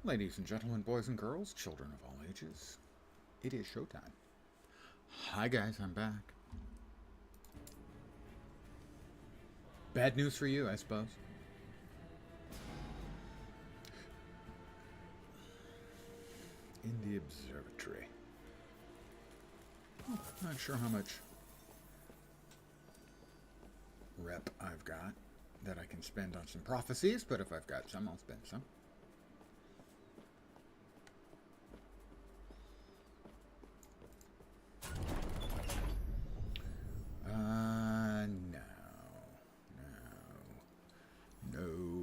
Ladies and gentlemen, boys and girls, children of all ages, it is showtime. Hi guys, I'm back. Bad news for you, I suppose. In the observatory. Oh, not sure how much rep I've got that I can spend on some prophecies, but if I've got some, I'll spend some. No.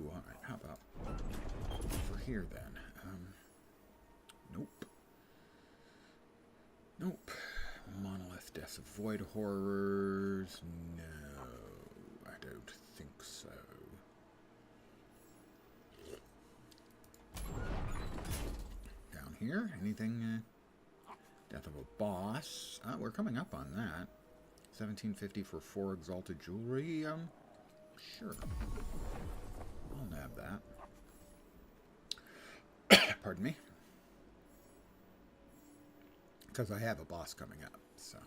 All right, how about over here then? Nope. Monolith, Death of Void Horrors. No, I don't think so. Down here, anything? Death of a Boss. We're coming up on that. 1750 for 4 Exalted Jewelry. Sure. I'll nab that. Pardon me. Because I have a boss coming up, so.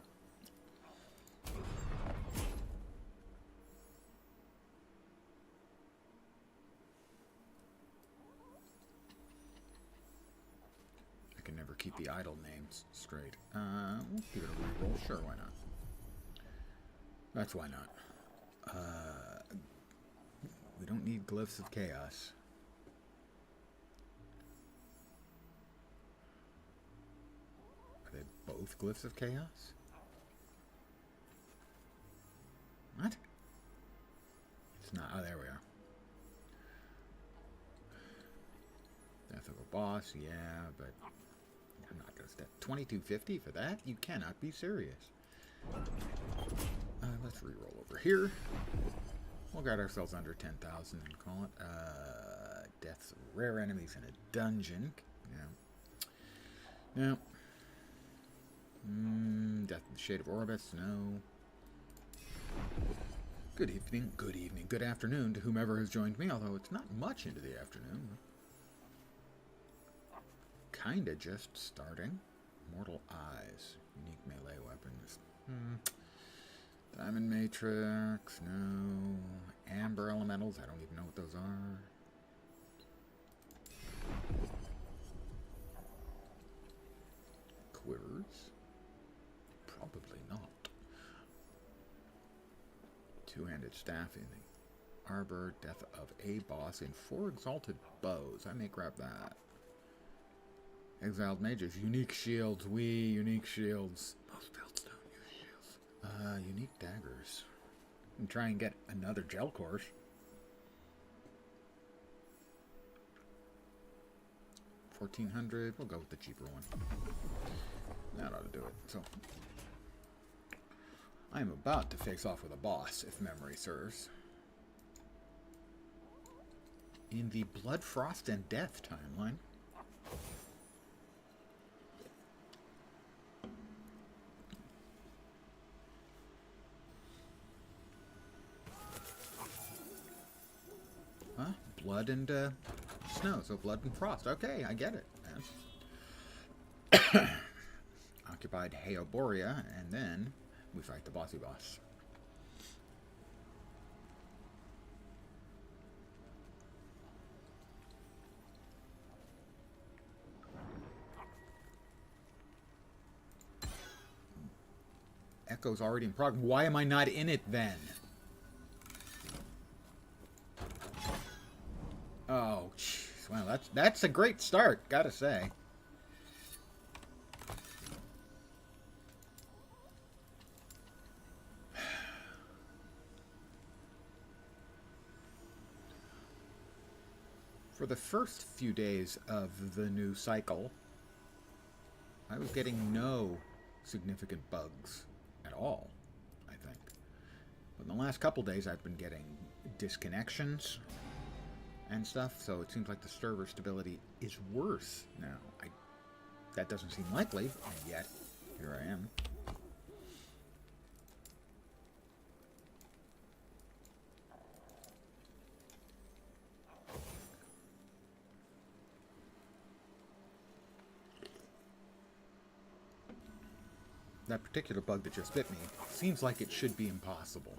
I can never keep the idol names straight. We'll give it a reroll. Sure, why not? That's why not. We don't need Glyphs of Chaos. Are they both Glyphs of Chaos? What? It's not. Oh, there we are. Death of a Boss, yeah, but I'm not going to step. 2250 for that? You cannot be serious. Let's reroll over here. We'll get ourselves under 10,000 and call it. Deaths of rare enemies in a dungeon. Yeah. No. Death of the Shade of Orbis. No. Good evening, good afternoon to whomever has joined me, although it's not much into the afternoon. Kinda just starting. Mortal Eyes. Unique melee weapons. Diamond Matrix. No. Amber Elementals. I don't even know what those are. Quivers. Probably not. Two-handed staff in the Arbor. Death of a Boss in 4 Exalted Bows. I may grab that. Exiled Mages. Unique Shields. Unique Shields. Most builds don't use shields. Unique Daggers. And try and get another gel course. $1,400. We'll go with the cheaper one. That ought to do it. So, I am about to face off with a boss, if memory serves. In the Blood, Frost, and Death timeline. Huh? Blood and snow, so blood and frost. Okay, I get it. Occupied Heoboria, and then we fight the bossy boss. Echo's already in progress. Why am I not in it then? Oh, jeez. Well, that's a great start, gotta say. For the first few days of the new cycle, I was getting no significant bugs at all, I think. But in the last couple days, I've been getting disconnections and stuff, so it seems like the server stability is worse now. That doesn't seem likely, and yet, here I am. that particular bug that just bit me seems like it should be impossible.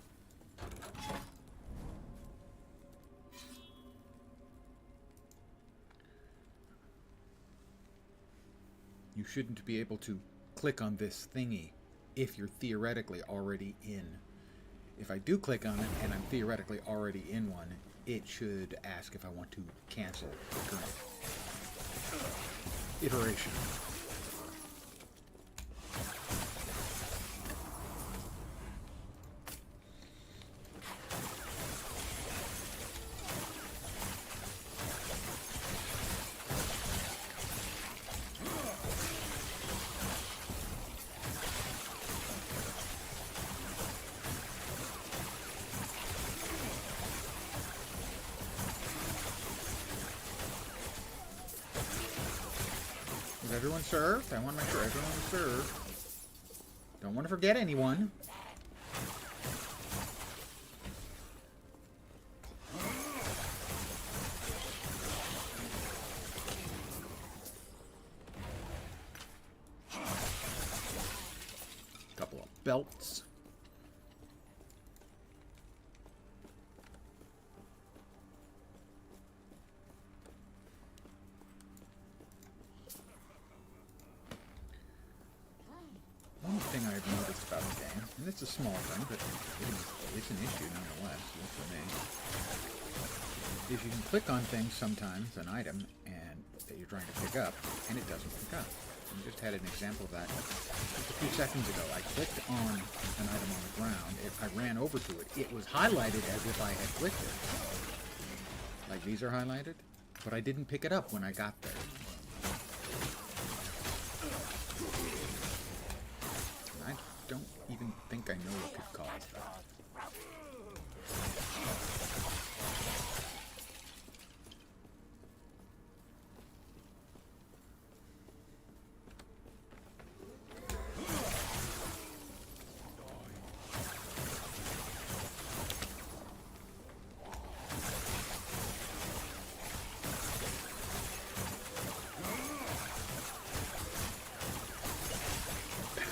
You shouldn't be able to click on this thingy if you're theoretically already in. If I do click on it and I'm theoretically already in one, it should ask if I want to cancel the current iteration. Is everyone served? I want to make sure everyone is served. Don't want to forget anyone. Couple of belts. One thing I've noticed about the game, and it's a small thing, but it's an issue nonetheless, for me, is you can click on things sometimes, an item, and that you're trying to pick up, and it doesn't pick up. We just had an example of that just a few seconds ago. I clicked on an item on the ground, I ran over to it, it was highlighted as if I had clicked it. Like these are highlighted, but I didn't pick it up when I got there. I don't even think I know what could cause that.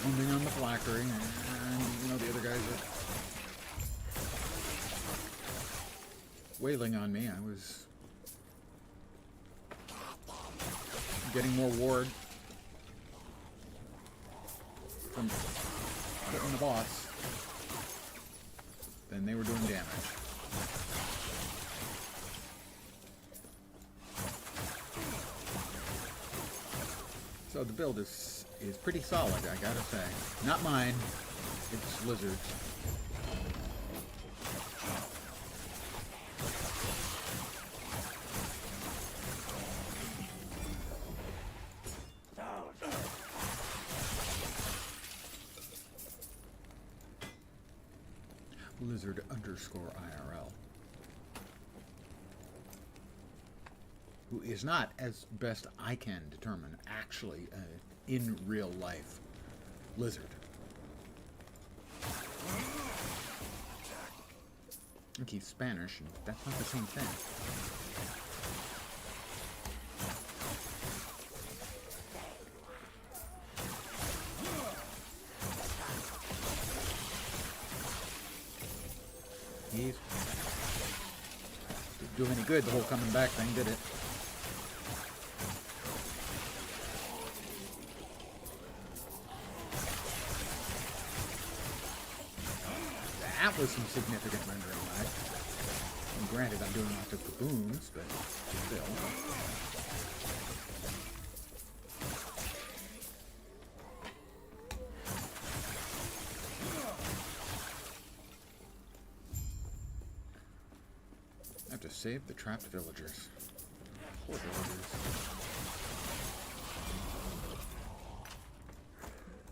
Pounding on the blackery, and you know the other guys are wailing on me. I was getting more ward from hitting the boss than they were doing damage. So the build is pretty solid, I gotta say. Not mine, it's Lizard's. Lizard_IRL. Who is not, as best I can determine, actually in real life lizard. I think he's Spanish, and that's not the same thing. He's didn't do any good, the whole coming back thing, did it? That was some significant rendering lag. And granted, I'm doing lots of baboons, but still. I have to save the trapped villagers. Poor villagers.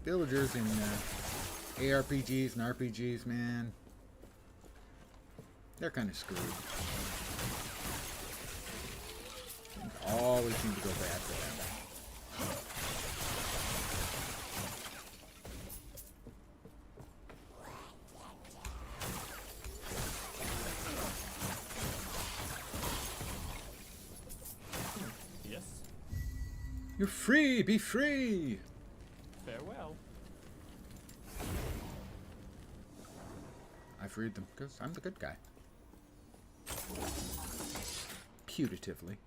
Villagers in ARPGs and RPGs, man, they're kind of screwed. Things always seem to go bad for them. Yes. You're free! Be free! Farewell. I freed them because I'm the good guy. Putatively.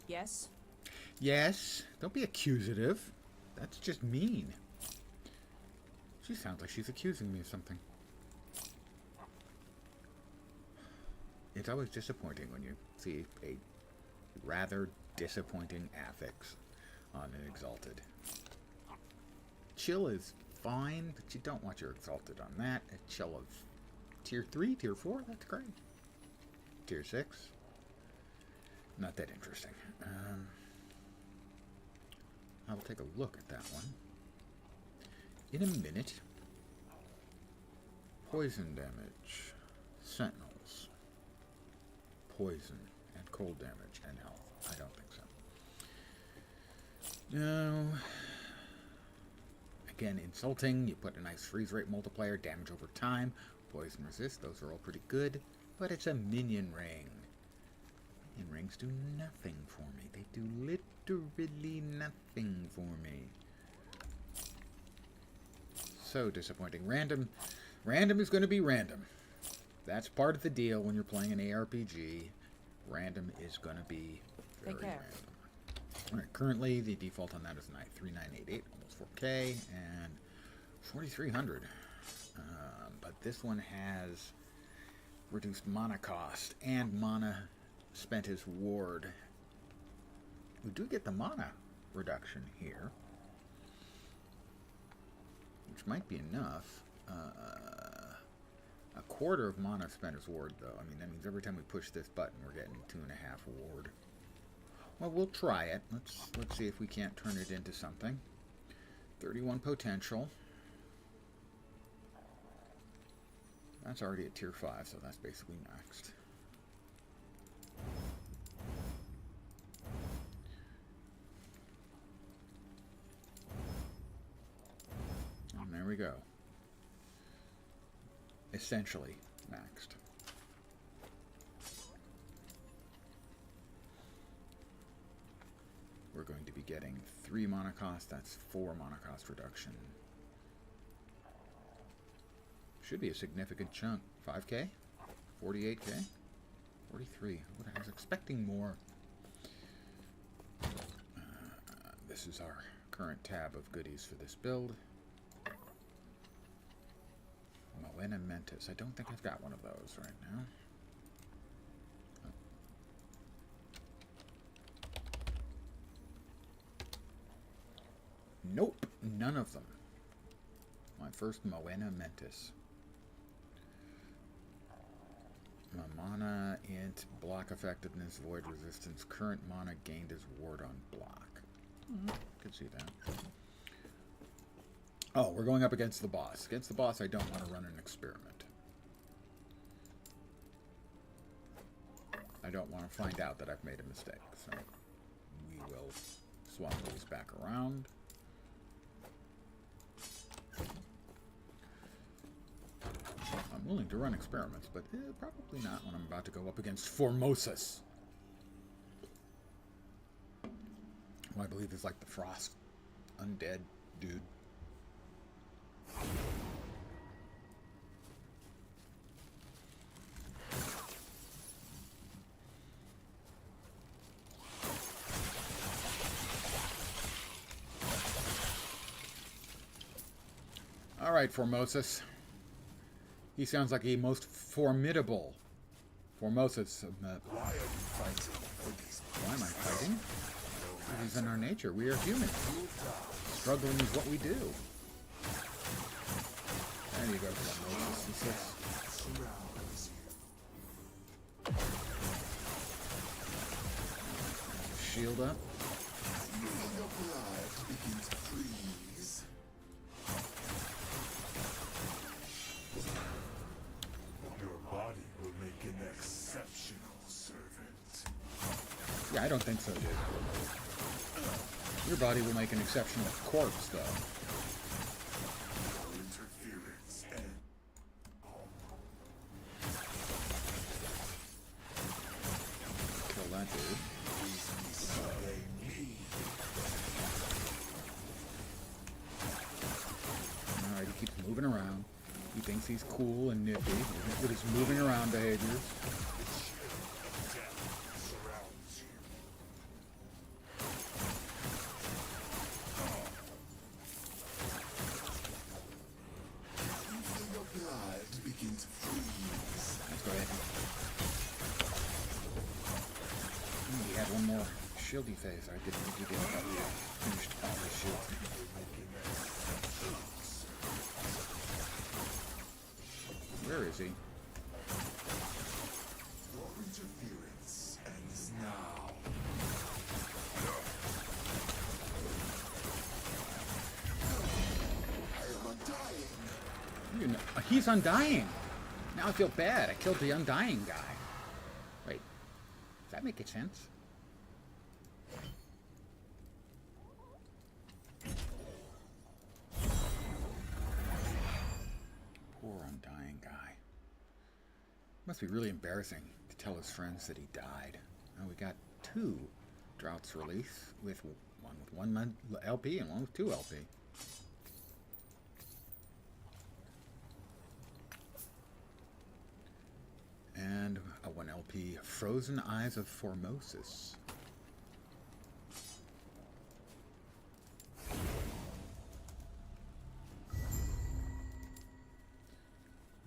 Yes? Yes. Don't be accusative. That's just mean. She sounds like she's accusing me of something. It's always disappointing when you see a rather disappointing affix on an exalted. Chill is fine, but you don't want your exalted on that. A chill of tier 3, tier 4, that's great. Tier 6, not that interesting. I'll take a look at that one in a minute. Poison damage, sentinels, poison, and cold damage, and health. I don't think so. No. Again, insulting. You put a nice freeze rate multiplier, damage over time, poison resist. Those are all pretty good, but it's a minion ring. Minion rings do nothing for me. They do literally nothing for me. So disappointing. Random is going to be random. That's part of the deal when you're playing an ARPG. Random is going to be very random. Alright, currently the default on that is 3988, almost 4K, and 4300. But this one has reduced mana cost and mana spent as ward. We do get the mana reduction here, which might be enough. A quarter of mana spent as ward, though. I mean, that means every time we push this button, we're getting 2.5 ward. Well, we'll try it. Let's see if we can't turn it into something. 31 potential. That's already at tier 5, so that's basically maxed. And there we go. Essentially maxed. We're going to be getting 3 mana cost. That's 4 mana cost reduction. Should be a significant chunk. 5k? 48k? 43. I was expecting more. This is our current tab of goodies for this build. Moena Mentis. I don't think I've got one of those right now. Nope, none of them. My first Moena Mentis. Mana int, block effectiveness, void resistance, current mana gained as ward on block. Could see that. Oh, we're going up against the boss. Against the boss, I don't want to run an experiment. I don't want to find out that I've made a mistake. So we will swap these back around. I'm willing to run experiments, but probably not when I'm about to go up against Formosus. Who I believe is like the frost undead dude. All right, Formosus. He sounds like a most formidable Formosus. Why are you fighting for these? Why am I fighting? It is in our nature. We are human. Struggling is what we do. There you go, Formosus. Shield up. Your blood begins to freeze. Your body will make an exceptional servant. Yeah, I don't think so, dude. Your body will make an exceptional corpse, though. No interference and Kill that dude. easily slay me. Alright, he keeps moving around. He thinks he's cool and nifty with his moving around behaviors. Surrounds you. You feel your blood begin to freeze. Let's go ahead. He had one more shieldy phase. I didn't think he did. I thought we finished all the shields. Where is he? Your interference ends now. I am undying. You know, he's undying. Now I feel bad. I killed the undying guy. Wait, does that make sense? Poor undying guy. Must be really embarrassing to tell his friends that he died. Now we got 2 droughts release with one with 1 LP and one with 2 LP. And a 1 LP Frozen Eyes of Formosus.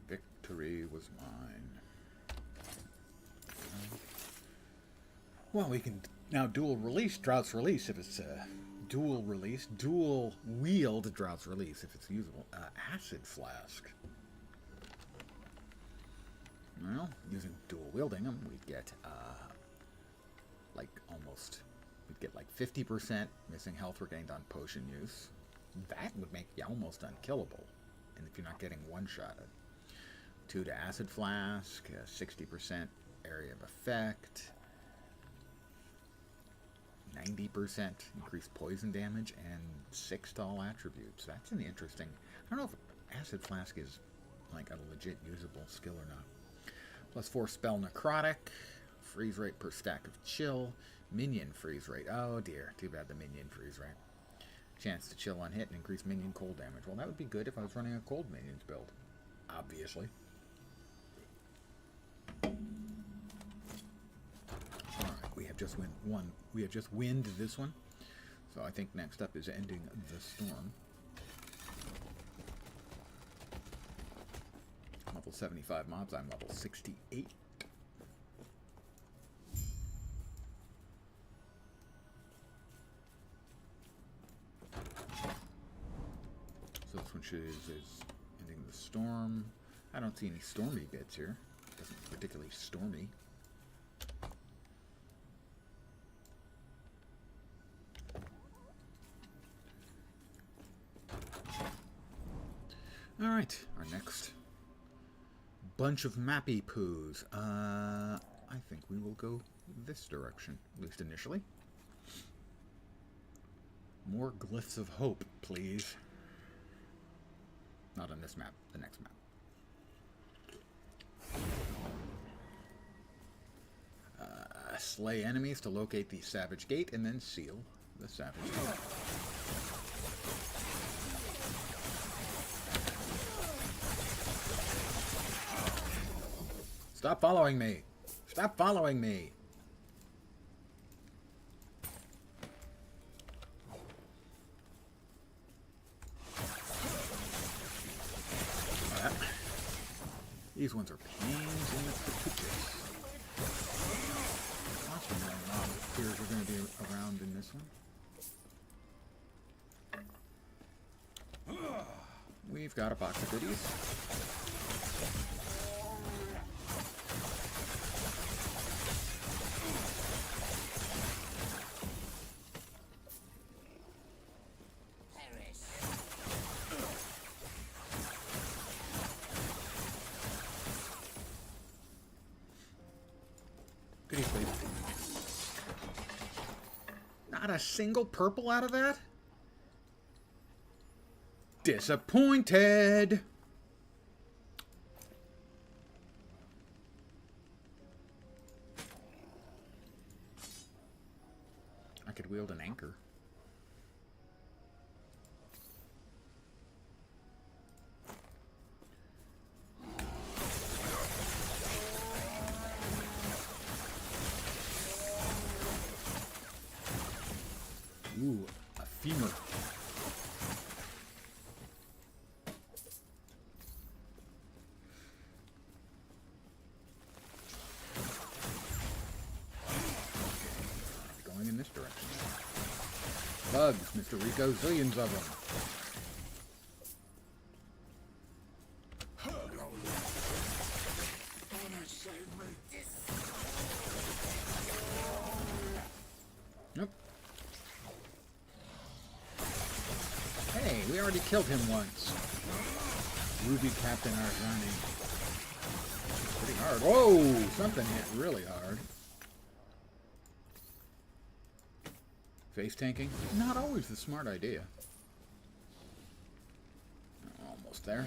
Victory was mine. Well, we can now dual release Drought's Release if it's dual release, dual wield Drought's Release if it's usable. Acid Flask. Well, using dual wielding them, we'd get we'd get like 50% missing health regained on potion use. That would make you almost unkillable, and if you're not getting one-shotted. 2 to Acid Flask, 60% area of effect, 90% increased poison damage, and 6 to all attributes. That's an interesting... I don't know if Acid Flask is like a legit usable skill or not. Plus 4 spell necrotic, freeze rate per stack of chill, minion freeze rate. Oh dear, too bad the minion freeze rate. Chance to chill on hit and increase minion cold damage. Well, that would be good if I was running a cold minions build, obviously. Alright, we have just winned this one. So I think next up is ending the storm. Level 75 mobs, I'm level 68. So this one is ending the storm. I don't see any stormy bits here. It doesn't look particularly stormy. Alright, our next bunch of mappy poos. I think we will go this direction, at least initially. More glyphs of hope, please. Not on this map, the next map. Slay enemies to locate the Savage Gate and then seal the Savage Gate. Stop following me! Stop following me! These ones are pains in the pooches. Lots of mob fears are going to be around in this one. We've got a box of goodies. Goodies, please. Not a single purple out of that? Disappointed! could wield an anchor. Ooh, a femur. Going in this direction. Bugs, Mr. Rico, zillions of them. Nope. Hey, we already killed him once. Ruby Captain Argani. Pretty hard. Whoa! Something hit really hard. Face tanking? Not always the smart idea. Almost there.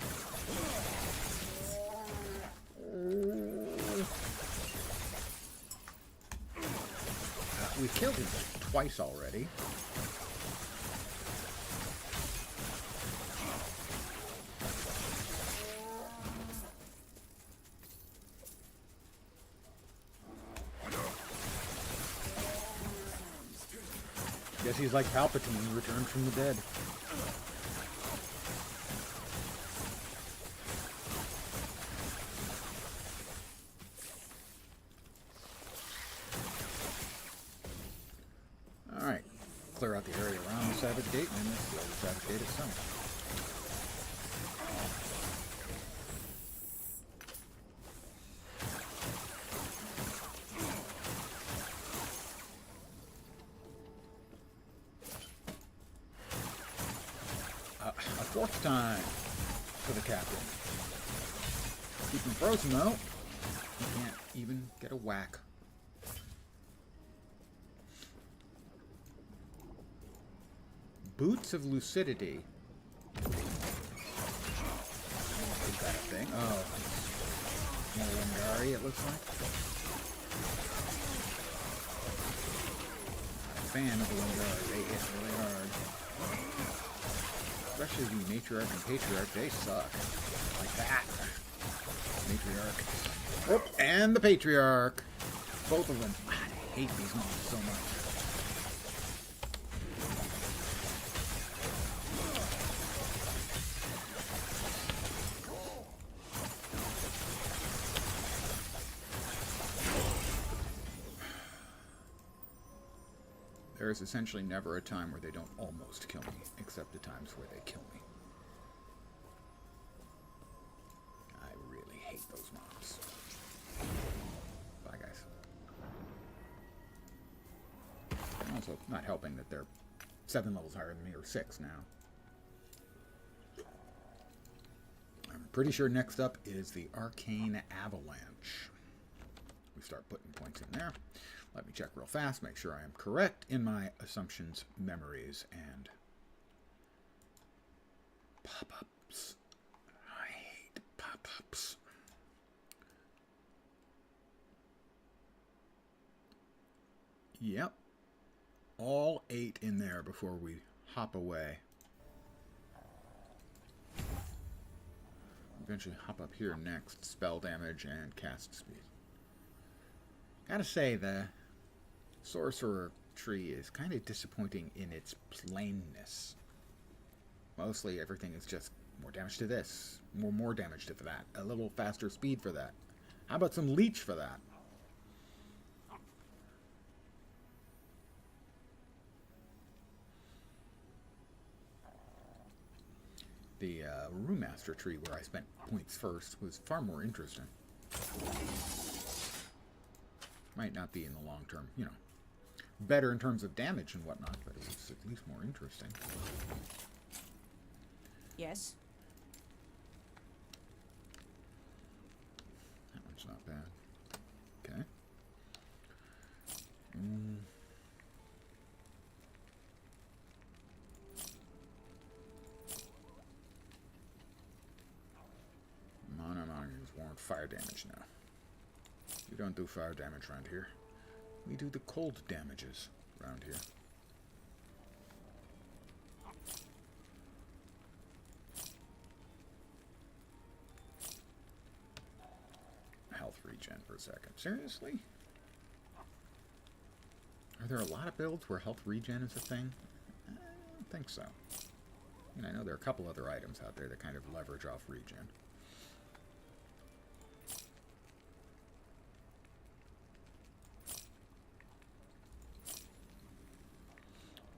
We've killed him twice already. Guess he's like Palpatine, returned from the dead. Alright, clear out the area around the Savage Gate, and then this is the Savage Gate itself. A fourth time for the captain. Keep him frozen though. He can't even get a whack. Boots of Lucidity. Is that a thing? Oh. More Wingari, it looks like. Fan of the Wingari. They hit really hard. Especially the Matriarch and Patriarch, they suck. Like that. Matriarch. Oh, and the Patriarch. Both of them. I hate these mobs so much. There is essentially never a time where they don't almost kill me, except the times where they kill me. I really hate those mobs. Bye, guys. Also, not helping that they're 7 levels higher than me, or 6 now. I'm pretty sure next up is the Arcane Avalanche. We start putting points in there. Let me check real fast, make sure I am correct in my assumptions, memories, and pop-ups. I hate pop-ups. Yep. All 8 in there before we hop away. Eventually hop up here next. Spell damage and cast speed. Gotta say, the Sorcerer tree is kind of disappointing in its plainness. Mostly everything is just more damage to this, more damage to that, a little faster speed for that. How about some leech for that? The Rune Master tree, where I spent points first, was far more interesting. Might not be in the long term, you know, better in terms of damage and whatnot, but it was at least more interesting. Yes. That one's not bad. Okay. Monos warrant fire damage now. We don't do fire damage around here. We do the cold damages around here. a second. Seriously? Are there a lot of builds where health regen is a thing? I don't think so. And I know there are a couple other items out there that kind of leverage off regen.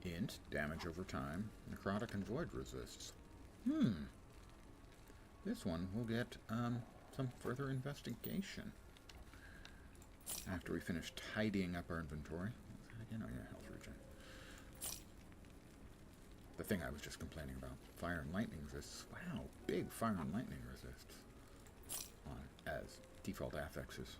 Int, damage over time, necrotic and void resists. This one will get some further investigation after we finish tidying up our inventory. Again, oh yeah, health regen. The thing I was just complaining about. Fire and lightning resists. Wow, big fire and lightning resists on as default affixes.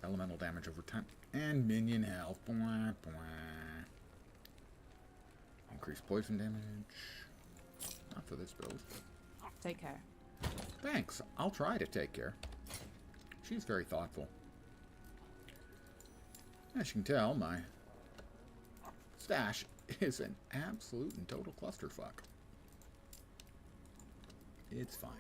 Elemental damage over time. And minion health. Bwah, bwah. Increased poison damage. Not for this build. Take care. Thanks. I'll try to take care. She's very thoughtful. As you can tell, my stash is an absolute and total clusterfuck. It's fine.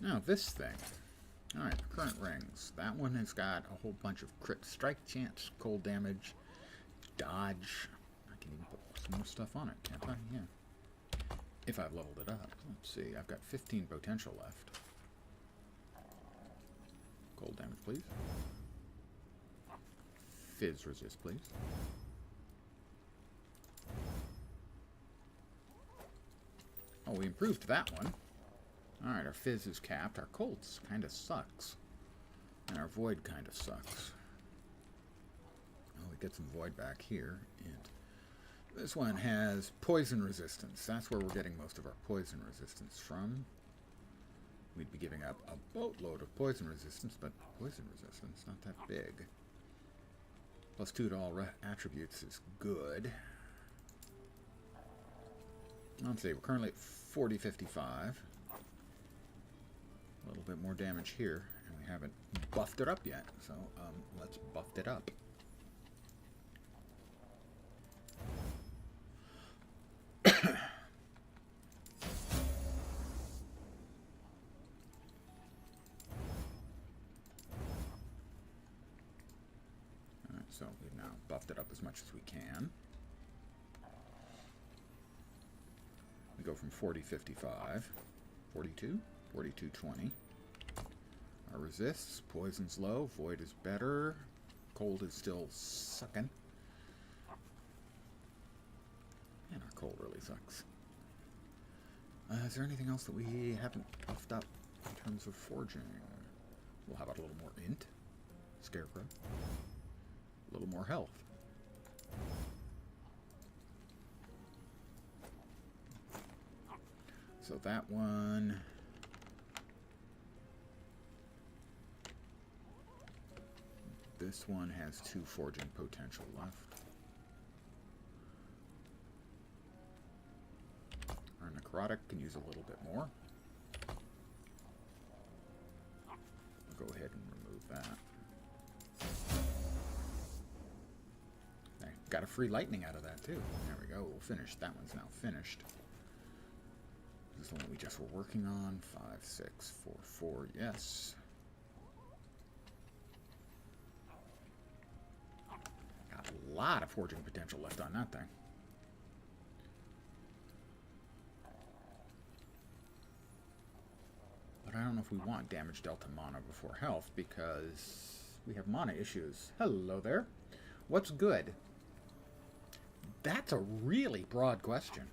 Now this thing. Alright, current rings. That one has got a whole bunch of crit strike chance, cold damage, dodge. I can even put some more stuff on it, can't I? Yeah. If I've leveled it up. Let's see, I've got 15 potential left. Cold damage, please. Fizz resist, please. Oh, we improved that one. Alright, our fizz is capped. Our colds kind of sucks. And our void kind of sucks. Oh, we get some void back here. And this one has poison resistance. That's where we're getting most of our poison resistance from. We'd be giving up a boatload of poison resistance, but poison resistance, not that big. Plus 2 to all attributes is good. Let's see, we're currently at 40-55. A little bit more damage here, and we haven't buffed it up yet, so let's buff it up. Alright, so we've now buffed it up as much as we can. We go from 40-55, 42? 42-20. Our resists, poison's low, void is better, cold is still sucking. And our cold really sucks. Is there anything else that we haven't buffed up in terms of forging? We'll have a little more int, scarecrow, a little more health. So that one. This one has 2 forging potential left. Our necrotic can use a little bit more. I'll go ahead and remove that. I got a free lightning out of that too. There we go. We'll finish. That one's now finished. This is the one we just were working on. 5, 6, 4, 4. Yes. A lot of forging potential left on that thing. But I don't know if we want damage delta mana before health because we have mana issues. Hello there. What's good? That's a really broad question.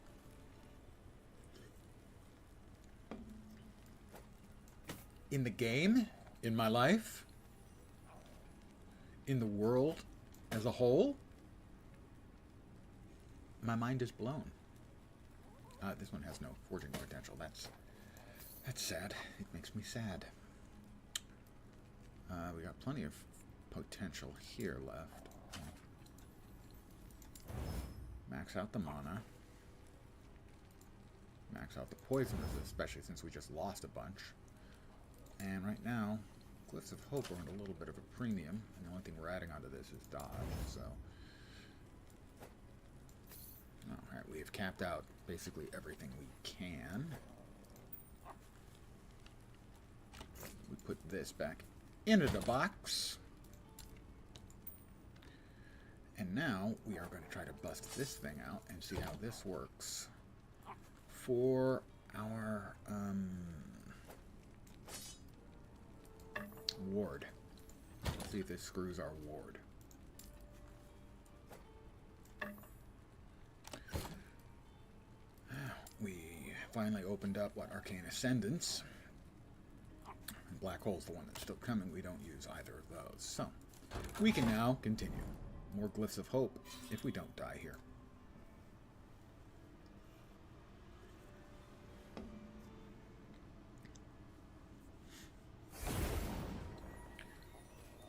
In the game, in my life, in the world as a whole, my mind is blown. This one has no forging potential. That's sad. It makes me sad. We got plenty of potential here left. Max out the mana. Max out the poison resist, especially since we just lost a bunch. And right now, Glyphs of Hope are in a little bit of a premium, and the only thing we're adding onto this is dodge, so... Alright, we have capped out basically everything we can. We put this back into the box. And now we are going to try to bust this thing out and see how this works for our ward. Let's see if this screws our ward. We finally opened up, Arcane Ascendance. And Black Hole's the one that's still coming. We don't use either of those. So, we can now continue. More Glyphs of Hope if we don't die here.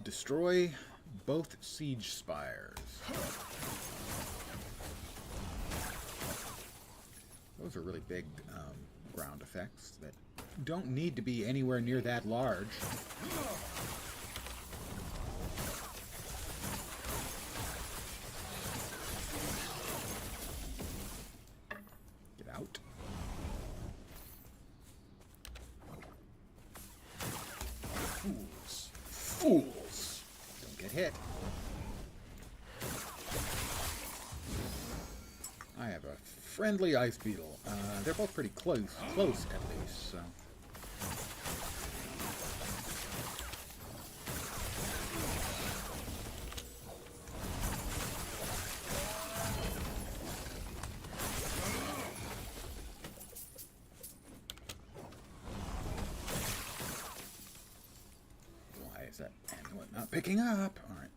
Destroy both siege spires. Those are really big ground effects that don't need to be anywhere near that large. Get out. Fools. Fools. Don't get hit. I have a friendly ice beetle. They're both pretty close at least, so. Why is that amulet not picking up? All right.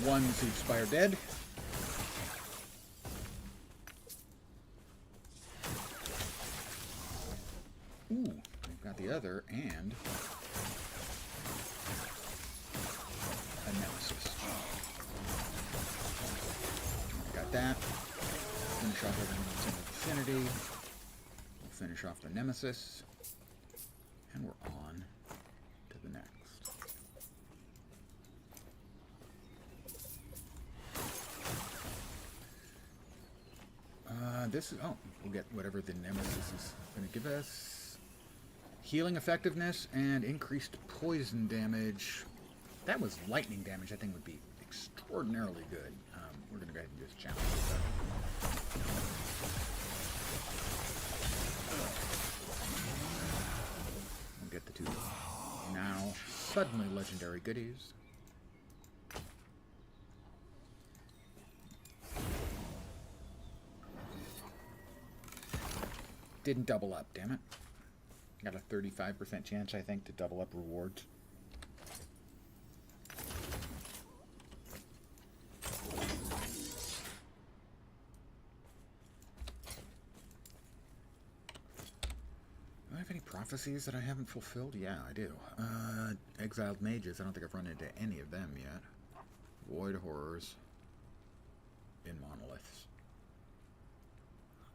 One siege spire dead. Ooh, we've got the other and a nemesis. Got that. Finish off everything that's in the vicinity. We'll finish off the nemesis. And we're on to the next. This is, we'll get whatever the nemesis is going to give us. Healing effectiveness and increased poison damage. That was lightning damage. I think would be extraordinarily good. We're going to go ahead and just challenge that. We'll get the two now suddenly legendary goodies. Didn't double up, damn it. Got a 35% chance, I think, to double up rewards. Do I have any prophecies that I haven't fulfilled? Yeah, I do. Exiled mages. I don't think I've run into any of them yet. Void horrors in monoliths.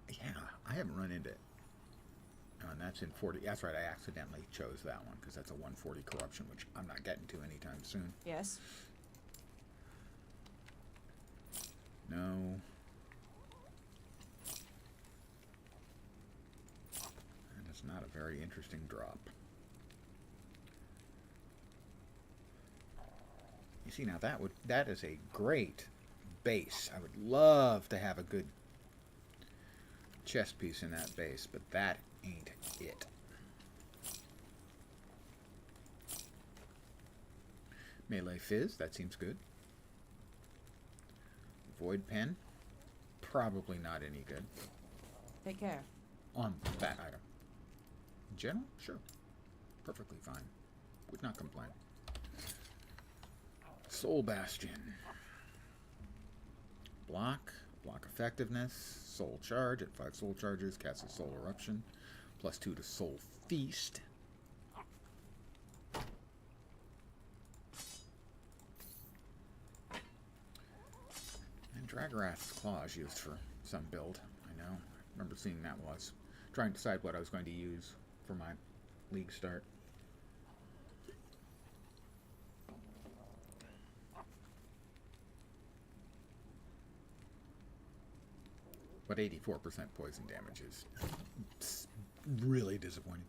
Yeah, I haven't run into it. And that's in 40. That's right, I accidentally chose that one because that's a 140 corruption, which I'm not getting to anytime soon. Yes. No. And it's not a very interesting drop. You see, now that is a great base. I would love to have a good chest piece in that base, but that ain't it. Melee Fizz, that seems good. Void Pen, probably not any good. Take care. On that item. In general, sure. Perfectly fine. Would not complain. Soul Bastion. Block effectiveness. Soul Charge at 5 soul charges. Casts a Soul Eruption. +2 to Soul Feast. Dragorath's Claw is used for some build, I know. I remember seeing that was. Trying to decide what I was going to use for my league start. But 84% poison damage is really disappointing.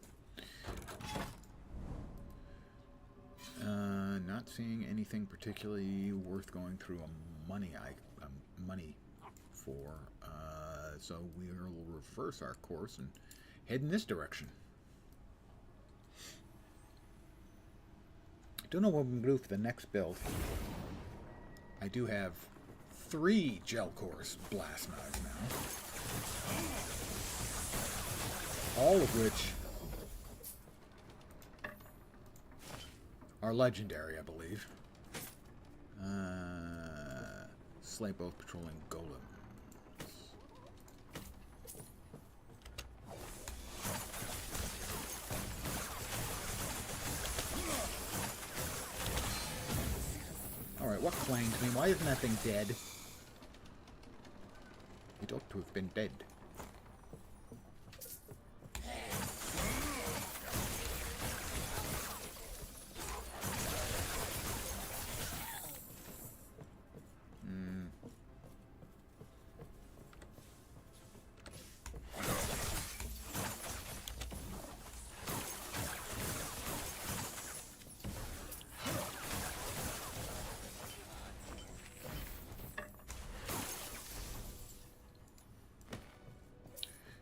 Not seeing anything particularly worth going through a money for. So we'll reverse our course and head in this direction. Don't know what I'm going to do for the next build. I do have 3 gel cores blast knives now. All of which are legendary, I believe. Slay both patrolling golems. Alright, what claims me? Why isn't that thing dead? It ought to have been dead.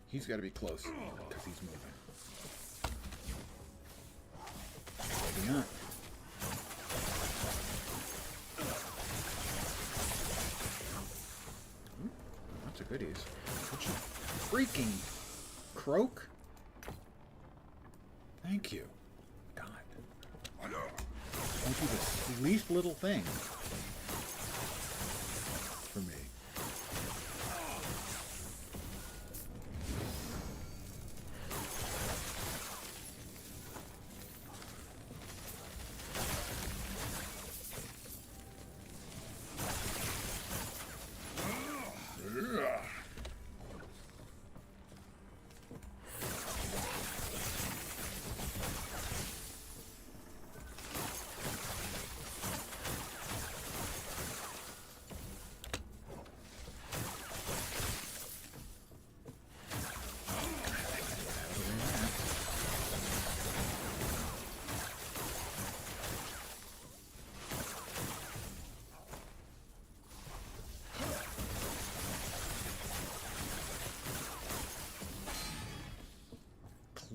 He's got to be close, because he's moving. Maybe not. Ooh, lots of goodies. Would you freaking croak? Thank you. God. Won't you the least little thing for me?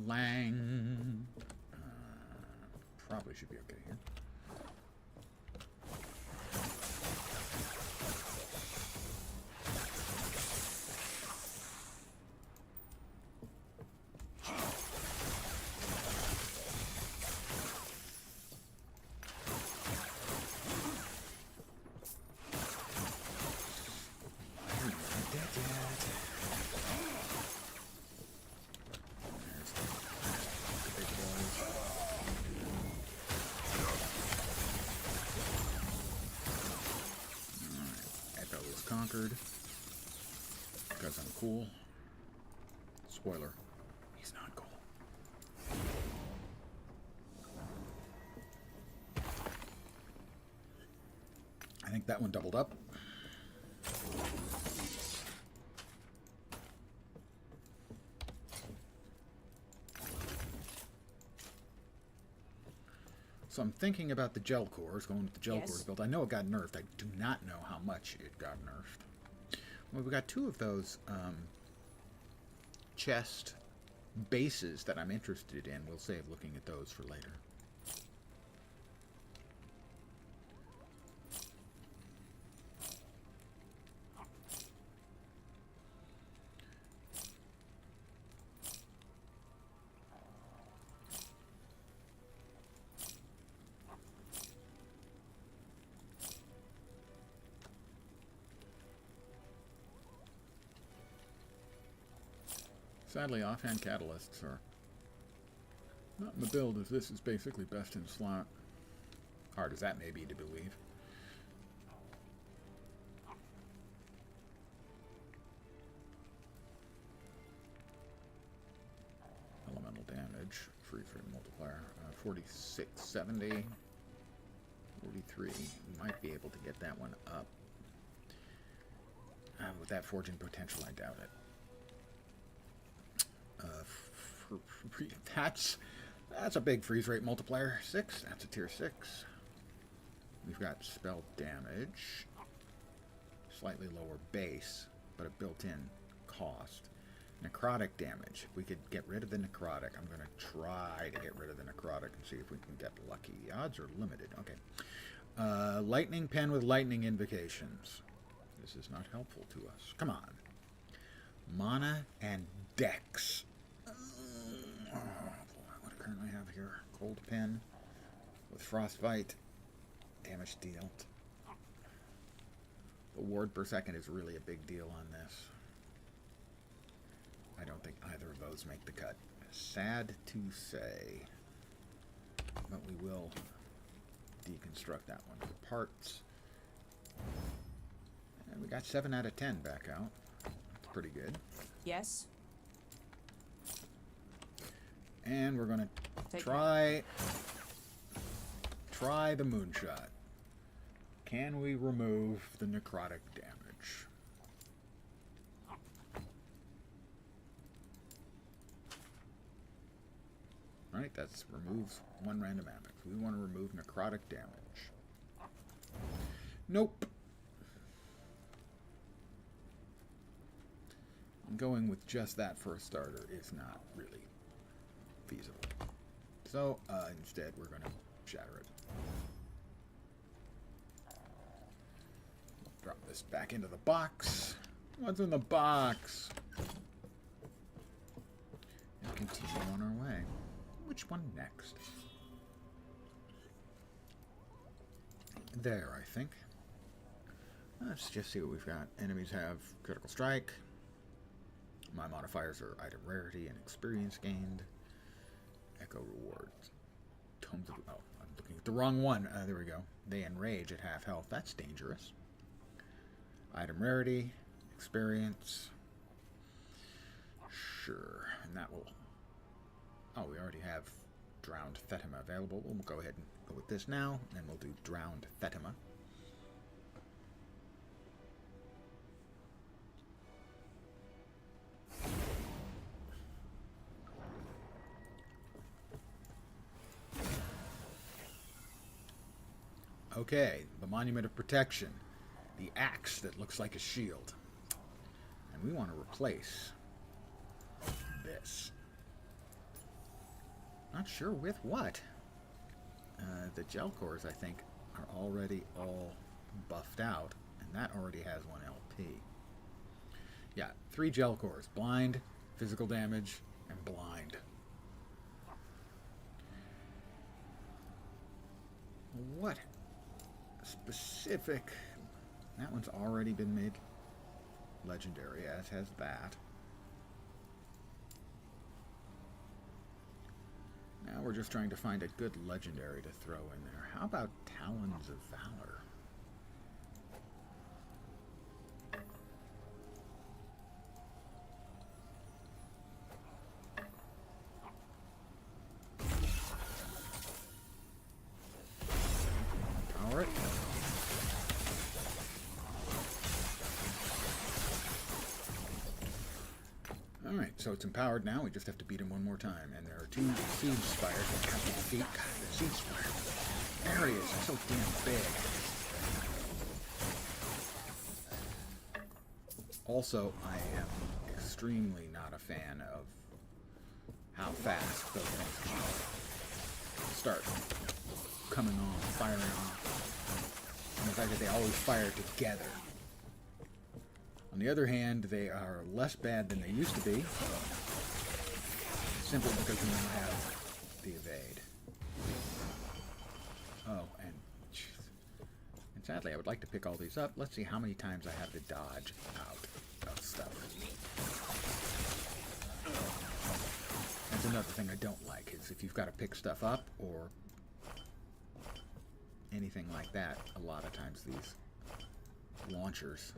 Clang. Probably should be okay here. Conquered because I'm cool. Spoiler, he's not cool. I think that one doubled up. So I'm thinking about the gel cores, going with the gel cores build. I know it got nerfed. I do not know how much it got nerfed. Well, we got 2 of those chest bases that I'm interested in. We'll save looking at those for later. Sadly, offhand catalysts are not in the build, as this is basically best in slot. Hard as that may be to believe. damage. Freeze rate multiplier. 4670. 43. We might be able to get that one up. With that forging potential, I doubt it. That's a big freeze rate multiplier. 6. That's a tier 6. We've got spell damage. Slightly lower base, but a built-in cost. Necrotic damage. If we could get rid of the necrotic, I'm going to try to get rid of the necrotic and see if we can get lucky. The odds are limited. Okay. Lightning pen with lightning invocations. This is not helpful to us. Come on. Mana and Dex. What do I currently have here? Cold pen with frostbite. Damage dealt. The ward per second is really a big deal on this. I don't think either of those make the cut. Sad to say. But we will deconstruct that one for parts. And we got 7 out of 10 back out. That's pretty good. Yes. And we're going to try the moonshot. Can we remove the necrotic damage? Alright, that's removes 1 random apex. We want to remove necrotic damage. Nope. Going with just that for a starter is not really feasible. So, instead, we're going to shatter it. Drop this back into the box. What's in the box? And continue on our way. Which one next? There, I think. Let's just see what we've got. Enemies have critical strike. My modifiers are item rarity and experience gained. Echo rewards. Tomes of... Oh, I'm looking at the wrong one. There we go. They enrage at half health. That's dangerous. Item rarity. Experience. Sure. And that will... Oh, we already have Drowned Thetima available. We'll go ahead and go with this now. And we'll do Drowned Thetima. Okay, the Monument of Protection. The axe that looks like a shield. And we want to replace this. Not sure with what. The gel cores, I think, are already all buffed out. And that already has 1 LP. Yeah, 3 gel cores. Blind, physical damage, and blind. What specific... That one's already been made legendary, as has that. Now we're just trying to find a good legendary to throw in there. How about Talons of Valor? Power it. Alright, so it's empowered now. We just have to beat him one more time. And there are 2 Siege Spires that have to defeat. God, the Siege Spire areas are so damn big. Also, I am extremely not a fan of how fast those things start coming on, firing off. And the fact that they always fire together. On the other hand, they are less bad than they used to be, simply because we now have the evade. Oh, and sadly, I would like to pick all these up. Let's see how many times I have to dodge out of stuff. That's another thing I don't like, is if you've got to pick stuff up or anything like that, a lot of times these launchers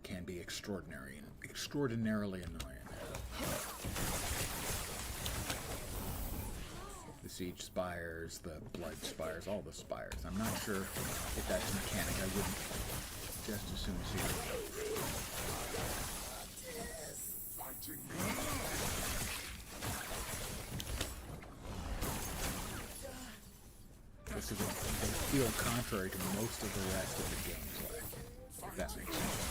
can be extraordinarily annoying. siege spires, the blood spires, all the spires. I'm not sure if that's a mechanic. I wouldn't just as soon see it. Fighting me. This is they feel contrary to most of the rest of the gameplay, if that makes sense.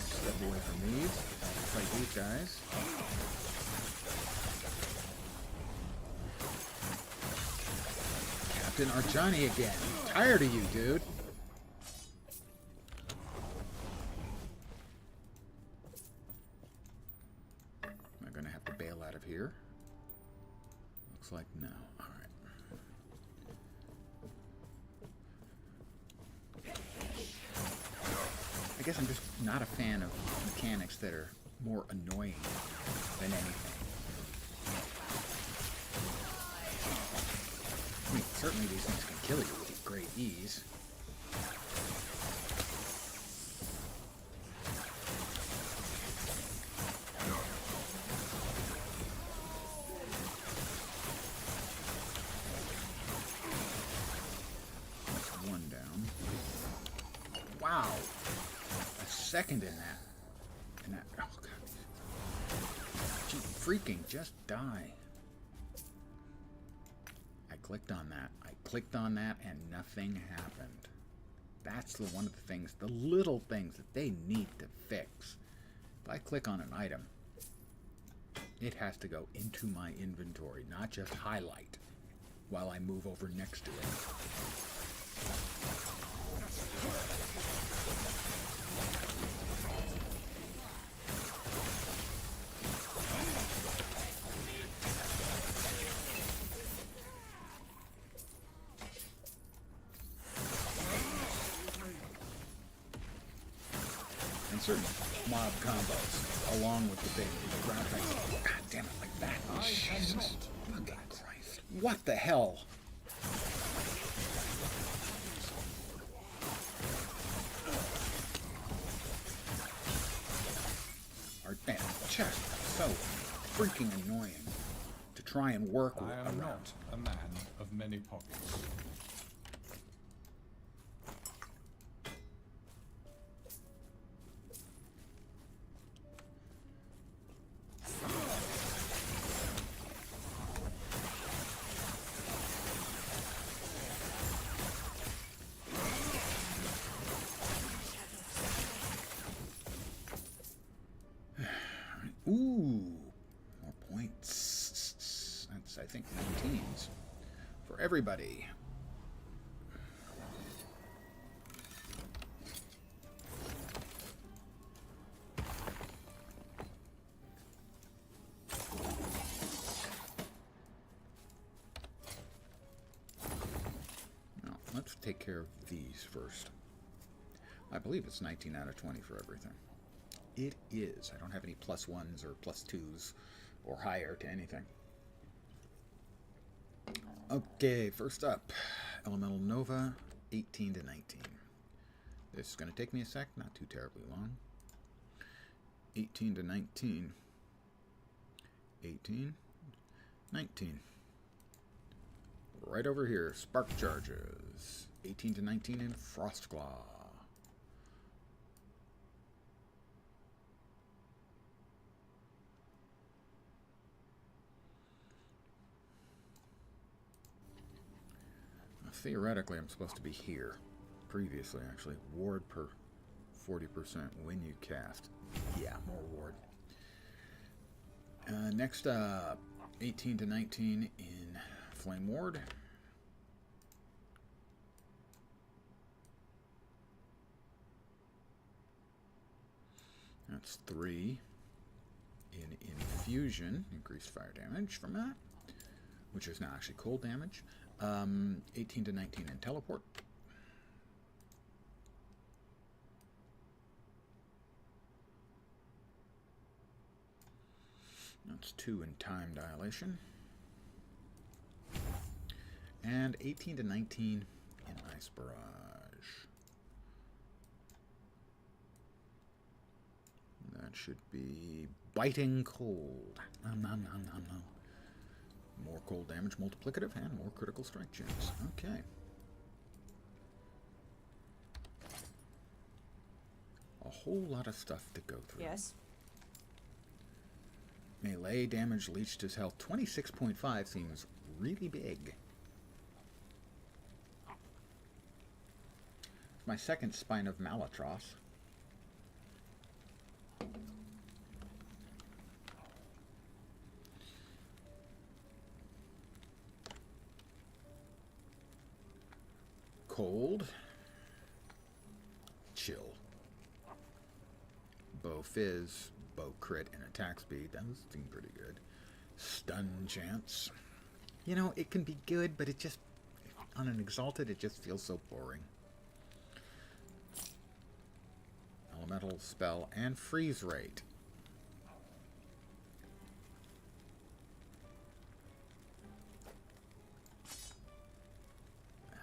Step away from these. I'll fight these guys. Captain Archani again. Tired of you, dude. Am I gonna have to bail out of here? Looks like no. Alright. I guess I'm just not a fan of mechanics that are more annoying than anything. I mean, certainly these things can kill you with great ease. That's one down. Wow! A second in that. Oh god. Gee, freaking just die. I clicked on that. I clicked on that and nothing happened. That's one of the things, the little things that they need to fix. If I click on an item, it has to go into my inventory, not just highlight while I move over next to it. And certain mob combos, along with the big ground things. God damn it, like that. Oh, Jesus. Fucking Christ. What the hell? Man, just so freaking annoying to try and work with. I am not a man of many pockets. Ooh, more points. That's, I think, 19s for everybody. Now, let's take care of these first. I believe it's 19 out of 20 for everything. It is. I don't have any +1s or +2s or higher to anything. Okay, first up, Elemental Nova, 18 to 19. This is going to take me a sec, not too terribly long. 18 to 19. 18, 19. Right over here, Spark Charges. 18 to 19 in Frostclaw. Theoretically, I'm supposed to be here. Previously, actually. Ward per 40% when you cast. Yeah, more ward. Next up, 18 to 19 in Flame Ward. That's 3 in Infusion. Increased fire damage from that, which is now actually cold damage. 18 to 19 in Teleport. That's 2 in Time Dilation. And 18 to 19 in Ice Barrage. That should be Biting Cold. Nom nom nom nom nom. More cold damage multiplicative and more critical strike chance. Okay. A whole lot of stuff to go through. Yes. Melee damage leached his health. 26.5 seems really big. It's my second Spine of Malatros. Cold. Chill. Bow Fizz, Bow Crit, and Attack Speed. That was seem pretty good. Stun Chance. You know, it can be good, but it just, on an Exalted, it just feels so boring. Elemental Spell and Freeze Rate.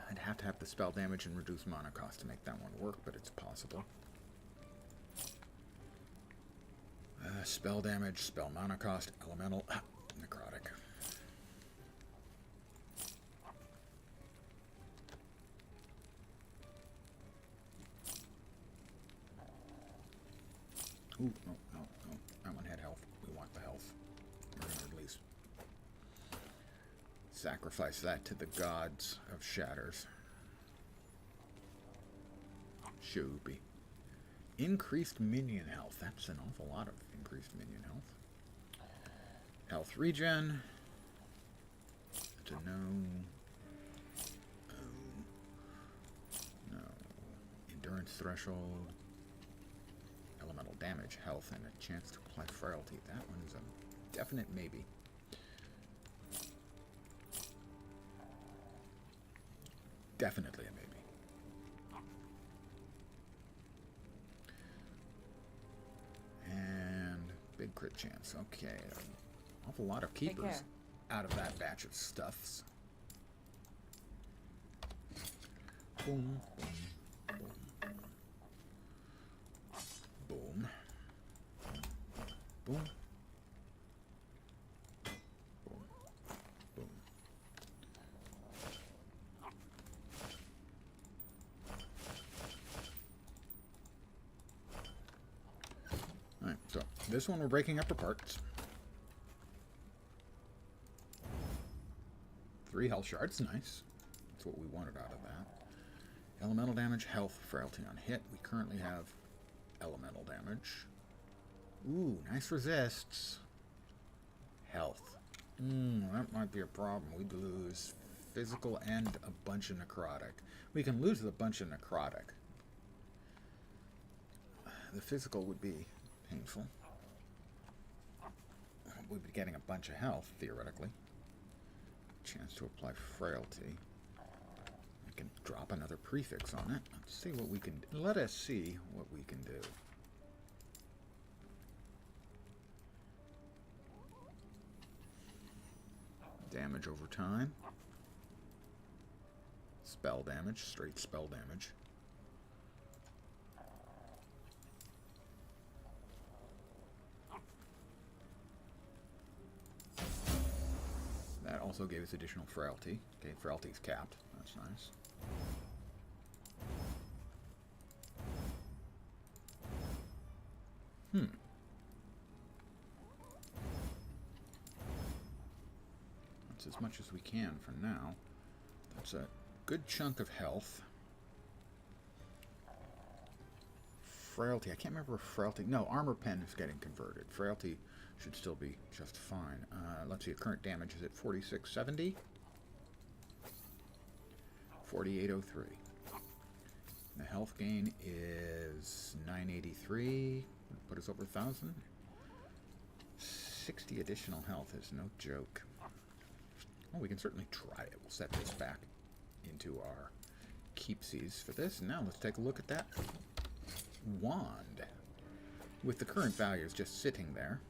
I'd have to have the spell damage and reduce mana cost to make that one work, but it's possible. Spell damage, spell mana cost, elemental, necrotic. Ooh, no, no, no. That one had health. We want the health. We're going to at least sacrifice that to the gods of shatters. Shoopy. Increased minion health. That's an awful lot of increased minion health. Health regen. That's a no. Oh. No. Endurance threshold. Elemental damage, health, and a chance to apply frailty. That one is a definite maybe. Definitely a maybe. And big crit chance. Okay. An awful lot of keepers out of that batch of stuffs. Boom, boom, boom. Boom. Boom. Boom. Boom. Alright, so this one we're breaking up for parts. 3 health shards, nice. That's what we wanted out of that. Elemental damage, health, frailty on hit. We currently have elemental damage. Ooh, nice resists. Health. That might be a problem. We'd lose physical and a bunch of necrotic. We can lose a bunch of necrotic. The physical would be painful. We'd be getting a bunch of health, theoretically. Chance to apply frailty. I can drop another prefix on it. Let's see what we can do. Let us see what we can do. Damage over time. Spell damage, straight spell damage. That also gave us additional frailty. Okay, frailty's capped. That's nice. That's as much as we can for now. That's a good chunk of health. Frailty. I can't remember if frailty... No, armor pen is getting converted. Frailty should still be just fine. Let's see, current damage is at 4670. 4803. The health gain is 983. Put us over 1,000. 60 additional health is no joke. Well, we can certainly try it. We'll set this back into our keepsies for this. Now let's take a look at that wand. With the current values just sitting there,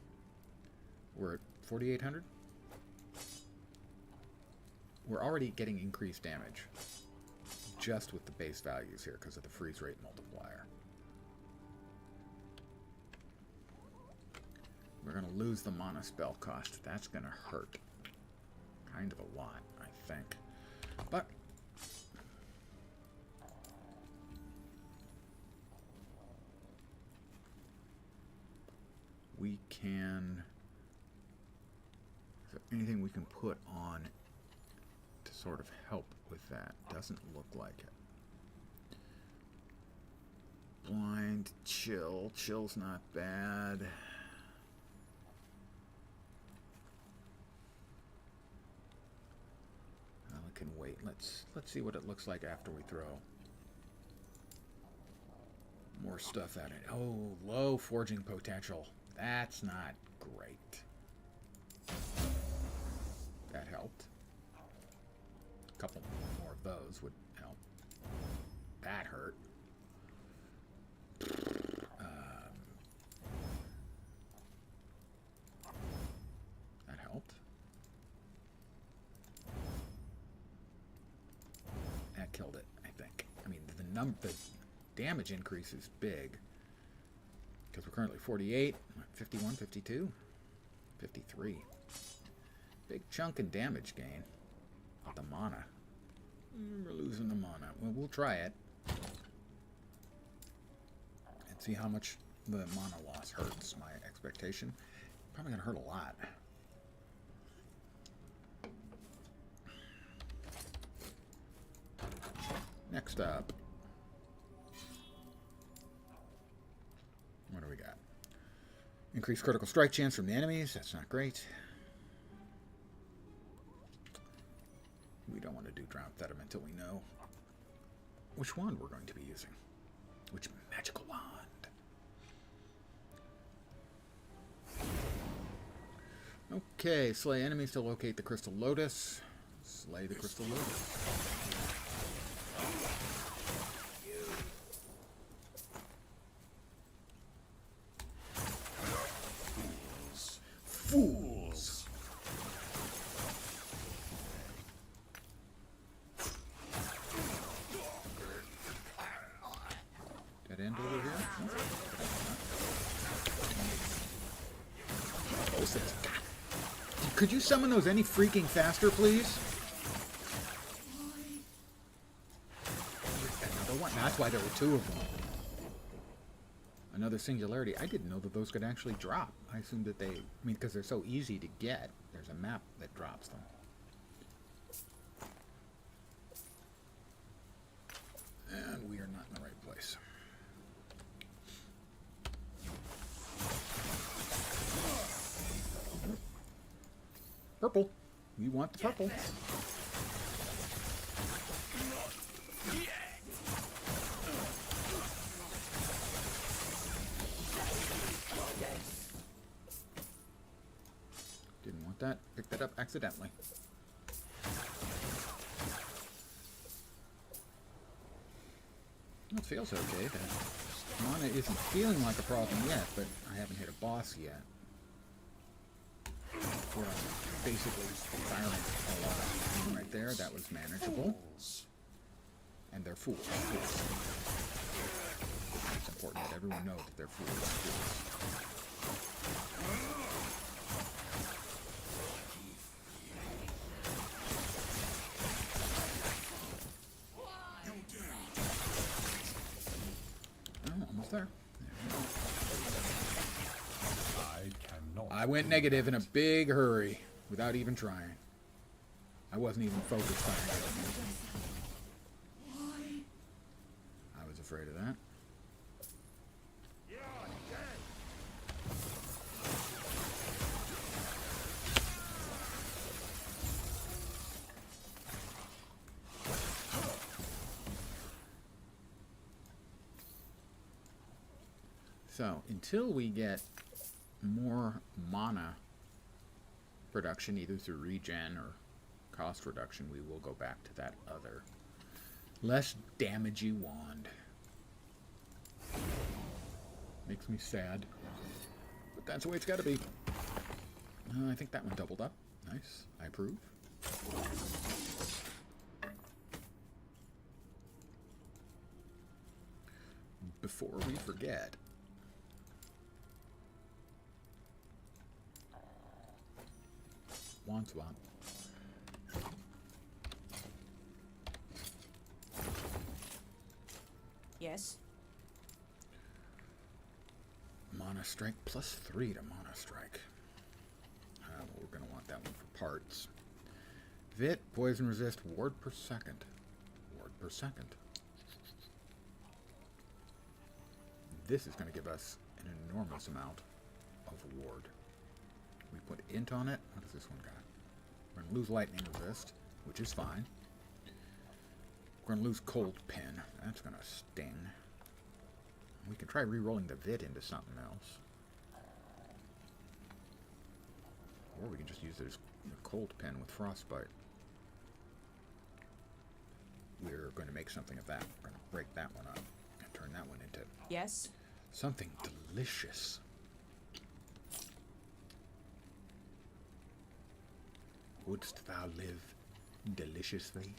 we're at 4,800. We're already getting increased damage just with the base values here because of the freeze rate multiplier. We're going to lose the mana spell cost. That's going to hurt. kind of a lot, I think. But we can... Is there anything we can put on to sort of help with that? Doesn't look like it. Blind, chill. Chill's not bad. Well, it can wait. Let's see what it looks like after we throw more stuff at it. Oh, low forging potential. That's not great. That helped. A couple more of those would help. That hurt. That helped. That killed it, I think. I mean, the damage increase is big. Because we're currently 48, 51, 52, 53. Big chunk in damage gain. But the mana. We're losing the mana. Well, we'll try it. And see how much the mana loss hurts my expectation. Probably going to hurt a lot. Next up. What do we got? Increased critical strike chance from the enemies. That's not great. We don't want to do Drown Thetum until we know which wand we're going to be using. Which magical wand. Okay, slay enemies to locate the Crystal Lotus. Slay the Crystal Lotus. Fools! Dead end over here? Those things. God. Could you summon those any freaking faster, please? Another one. That's why there were two of them. Another singularity. I didn't know that those could actually drop. I assumed that they... I mean, because they're so easy to get. There's a map that drops them. And we are not in the right place. Purple. We want the purple. Didn't want that. Picked that up accidentally. It feels okay. The mana isn't feeling like a problem yet, but I haven't hit a boss yet. Where I'm basically firing a lot. Right there, that was manageable. And they're fools. It's important that everyone knows that they're fools. Oh, almost there. I went negative in a big hurry without even trying. I wasn't even focused on it. I was afraid of that. So, until we get more mana production, either through regen or cost reduction, we will go back to that other less damagey wand. Makes me sad, but that's the way it's got to be. I think that one doubled up. Nice. I approve. Before we forget, wand swap. Yes. Mana Strike +3 to Mana Strike. We're going to want that one for parts. Vit, poison resist, ward per second. Ward per second. This is going to give us an enormous amount of ward. We put int on it. What does this one got? We're going to lose lightning resist, which is fine. We're going to lose cold pin. That's going to sting. We can try re-rolling the Vit into something else. Or we can just use it as a cold pin with frostbite. We're going to make something of that. We're going to break that one up and turn that one into Yes. something delicious. Wouldst thou live deliciously?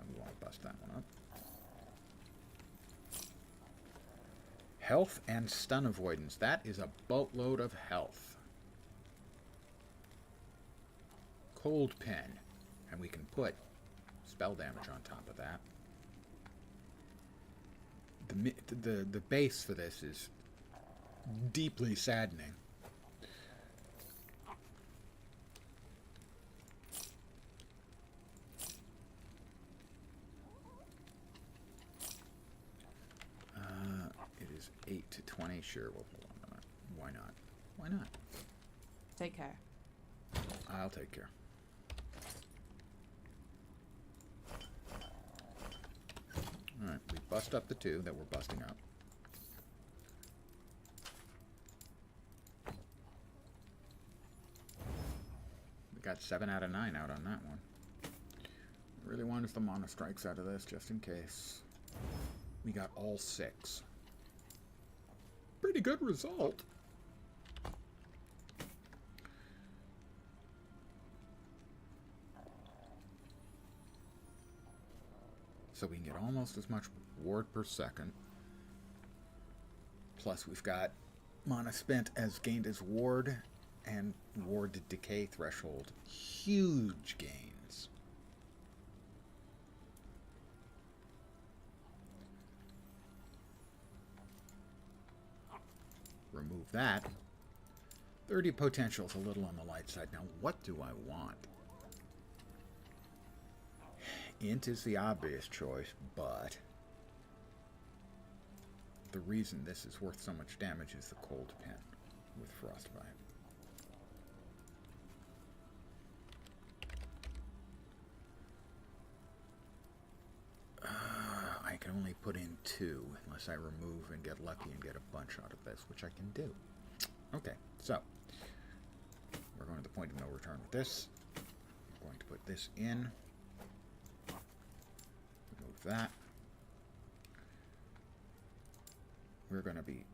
We want to bust that one up. Health and stun avoidance. That is a boatload of health. Cold pen. And we can put spell damage on top of that. The base for this is deeply saddening. It is 8 to 20. Sure, we'll hold on to that. Why not? Why not? Take care. I'll take care. Alright, we bust up the 2 that we're busting up. We got 7 out of 9 out on that one. Really want us the Mana Strikes out of this, just in case. We got all 6. Pretty good result. So we can get almost as much ward per second. Plus we've got mana spent as gained as ward and ward decay threshold. Huge gains. Remove that. 30 potential is a little on the light side. Now what do I want? Int is the obvious choice, but the reason this is worth so much damage is the cold pen with frostbite. I can only put in 2 unless I remove and get lucky and get a bunch out of this, which I can do. Okay, so we're going to the point of no return with this. I'm going to put this in. That. We're going to be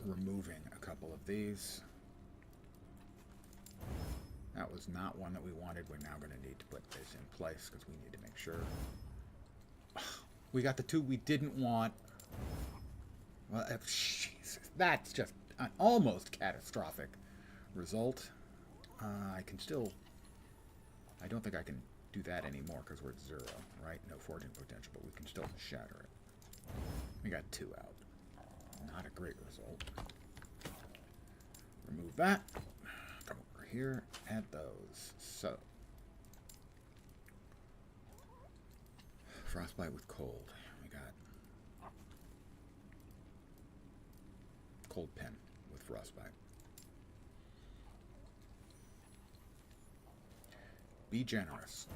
removing a couple of these. That was not one that we wanted. We're now going to need to put this in place because we need to make sure. We got the 2 we didn't want. Well, Jesus, that's just an almost catastrophic result. I can still. I don't think I can do that anymore because we're at 0, right? No forging potential, but we can still shatter it. We got 2 out. Not a great result. Remove that. Come over here. Add those. So. Frostbite with cold. We got cold pen with frostbite. Be generous.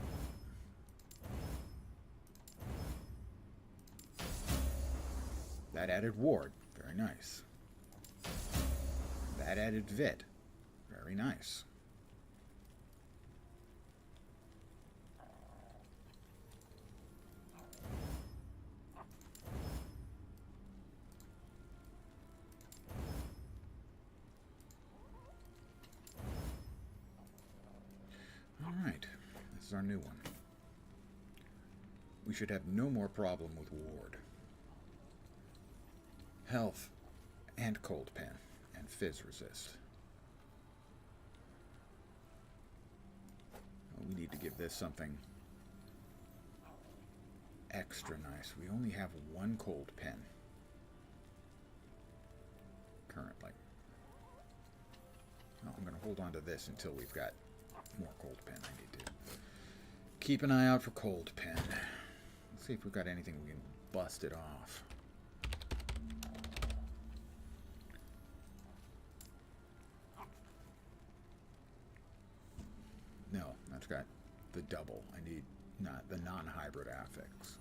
That added ward. Very nice. That added Vit. Very nice. Alright, this is our new one. We should have no more problem with ward. Health and cold pen and fizz resist. We need to give this something extra nice. We only have one cold pen currently. Well, I'm going to hold on to this until we've got more cold pen. I need to keep an eye out for cold pen. Let's see if we've got anything we can bust it off. No, that's got the double. I need not the non-hybrid affix.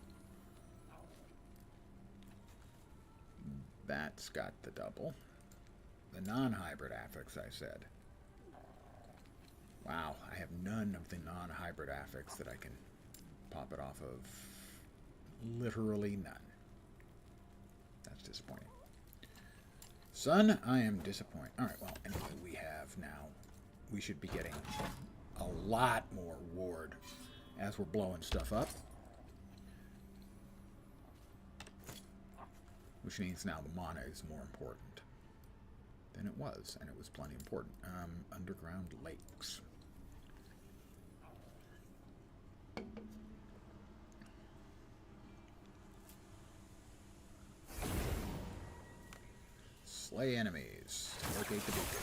That's got the double. The non-hybrid affix, I said. Wow, I have none of the non-hybrid affix that I can pop it off of. Literally none. That's disappointing. Son, I am disappointed. Alright, well, anyway, we have now, we should be getting a lot more ward as we're blowing stuff up. Which means now the mana is more important than it was, and it was plenty important. Underground lakes. Slay enemies. Locate the beacon.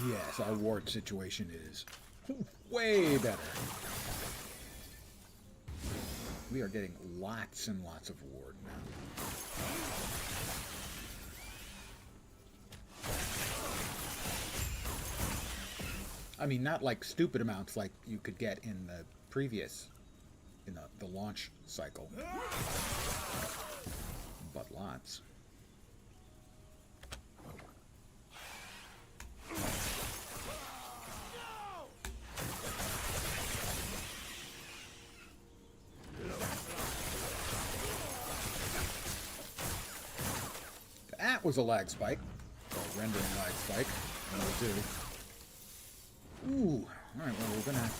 Yes, our ward situation is way better. We are getting lots and lots of ward now. I mean, not like stupid amounts like you could get in the previous, in the launch cycle, but lots. That was a lag spike, or rendering lag spike. Number 2. Ooh, alright, well, we're gonna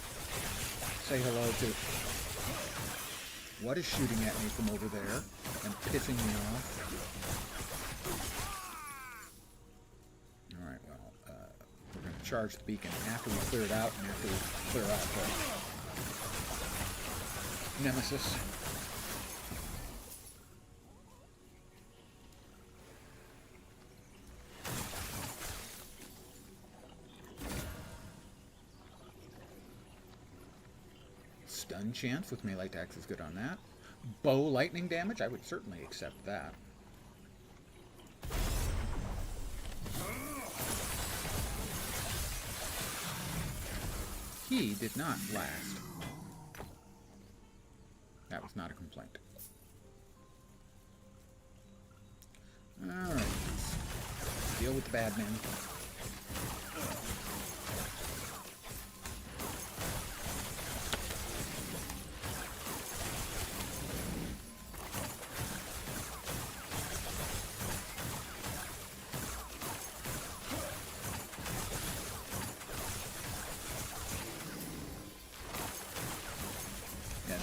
say hello to what is shooting at me from over there and pissing me off. Alright, well, we're gonna charge the beacon after we clear it out and after we clear out the Nemesis. Stun chance with melee attacks is good on that. Bow lightning damage, I would certainly accept that. He did not last. That was not a complaint. Alright, let's deal with the bad men.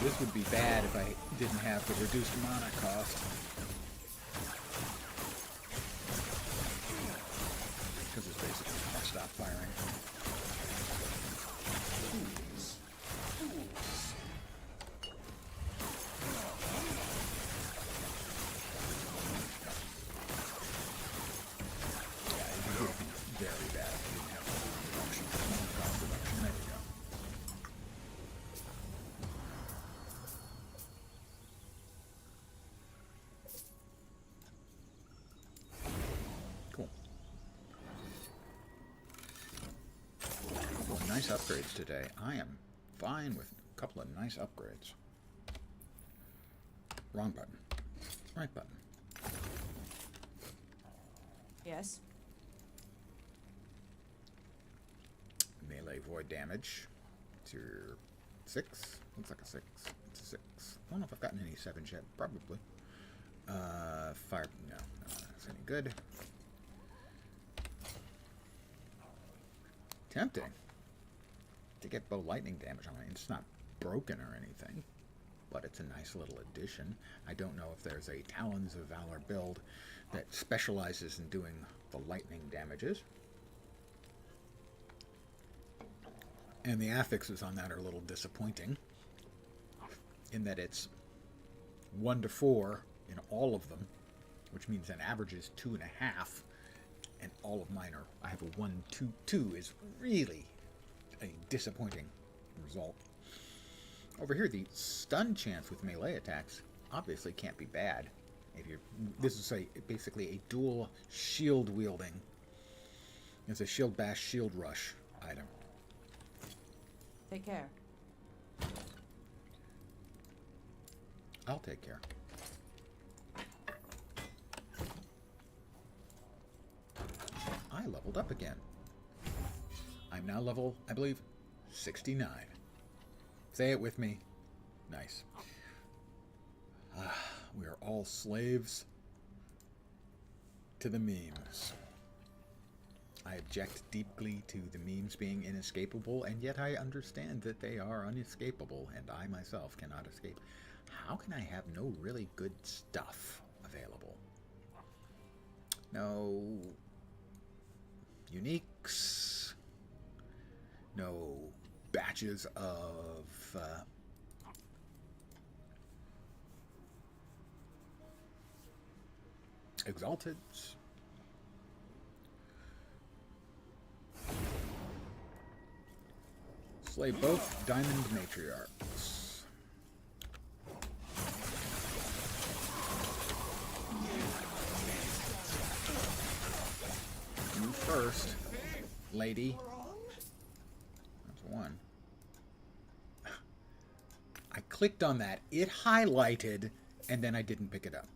This would be bad if I didn't have the reduced mana cost. Because it's basically going to stop firing. Yeah, it would be very bad if you didn't have the reduction. Mana cost reduction. There we go. Nice upgrades today. I am fine with a couple of nice upgrades. Wrong button. Right button. Yes. Melee void damage. It's your 6. Looks like a 6. It's a 6. I don't know if I've gotten any 7s yet. Probably. Fire. No, that's any good. Tempting to get bow lightning damage on it. It's not broken or anything, but it's a nice little addition. I don't know if there's a Talons of Valor build that specializes in doing the lightning damages. And the affixes on that are a little disappointing, in that it's 1 to 4 in all of them, which means an average is 2.5, and all of mine are, I have a 1, 2, 2 is really a disappointing result. Over here, the stun chance with melee attacks obviously can't be bad. If you're, this is basically a dual shield wielding. It's a shield bash, shield rush item. Take care. I'll take care. I leveled up again. I'm now level, I believe, 69. Say it with me. Nice. We are all slaves to the memes. I object deeply to the memes being inescapable, and yet I understand that they are unescapable, and I myself cannot escape. How can I have no really good stuff available? No uniques, no batches of exalteds. Slay both diamond matriarchs. You first, lady. That's one. I clicked on that. It highlighted, and then I didn't pick it up.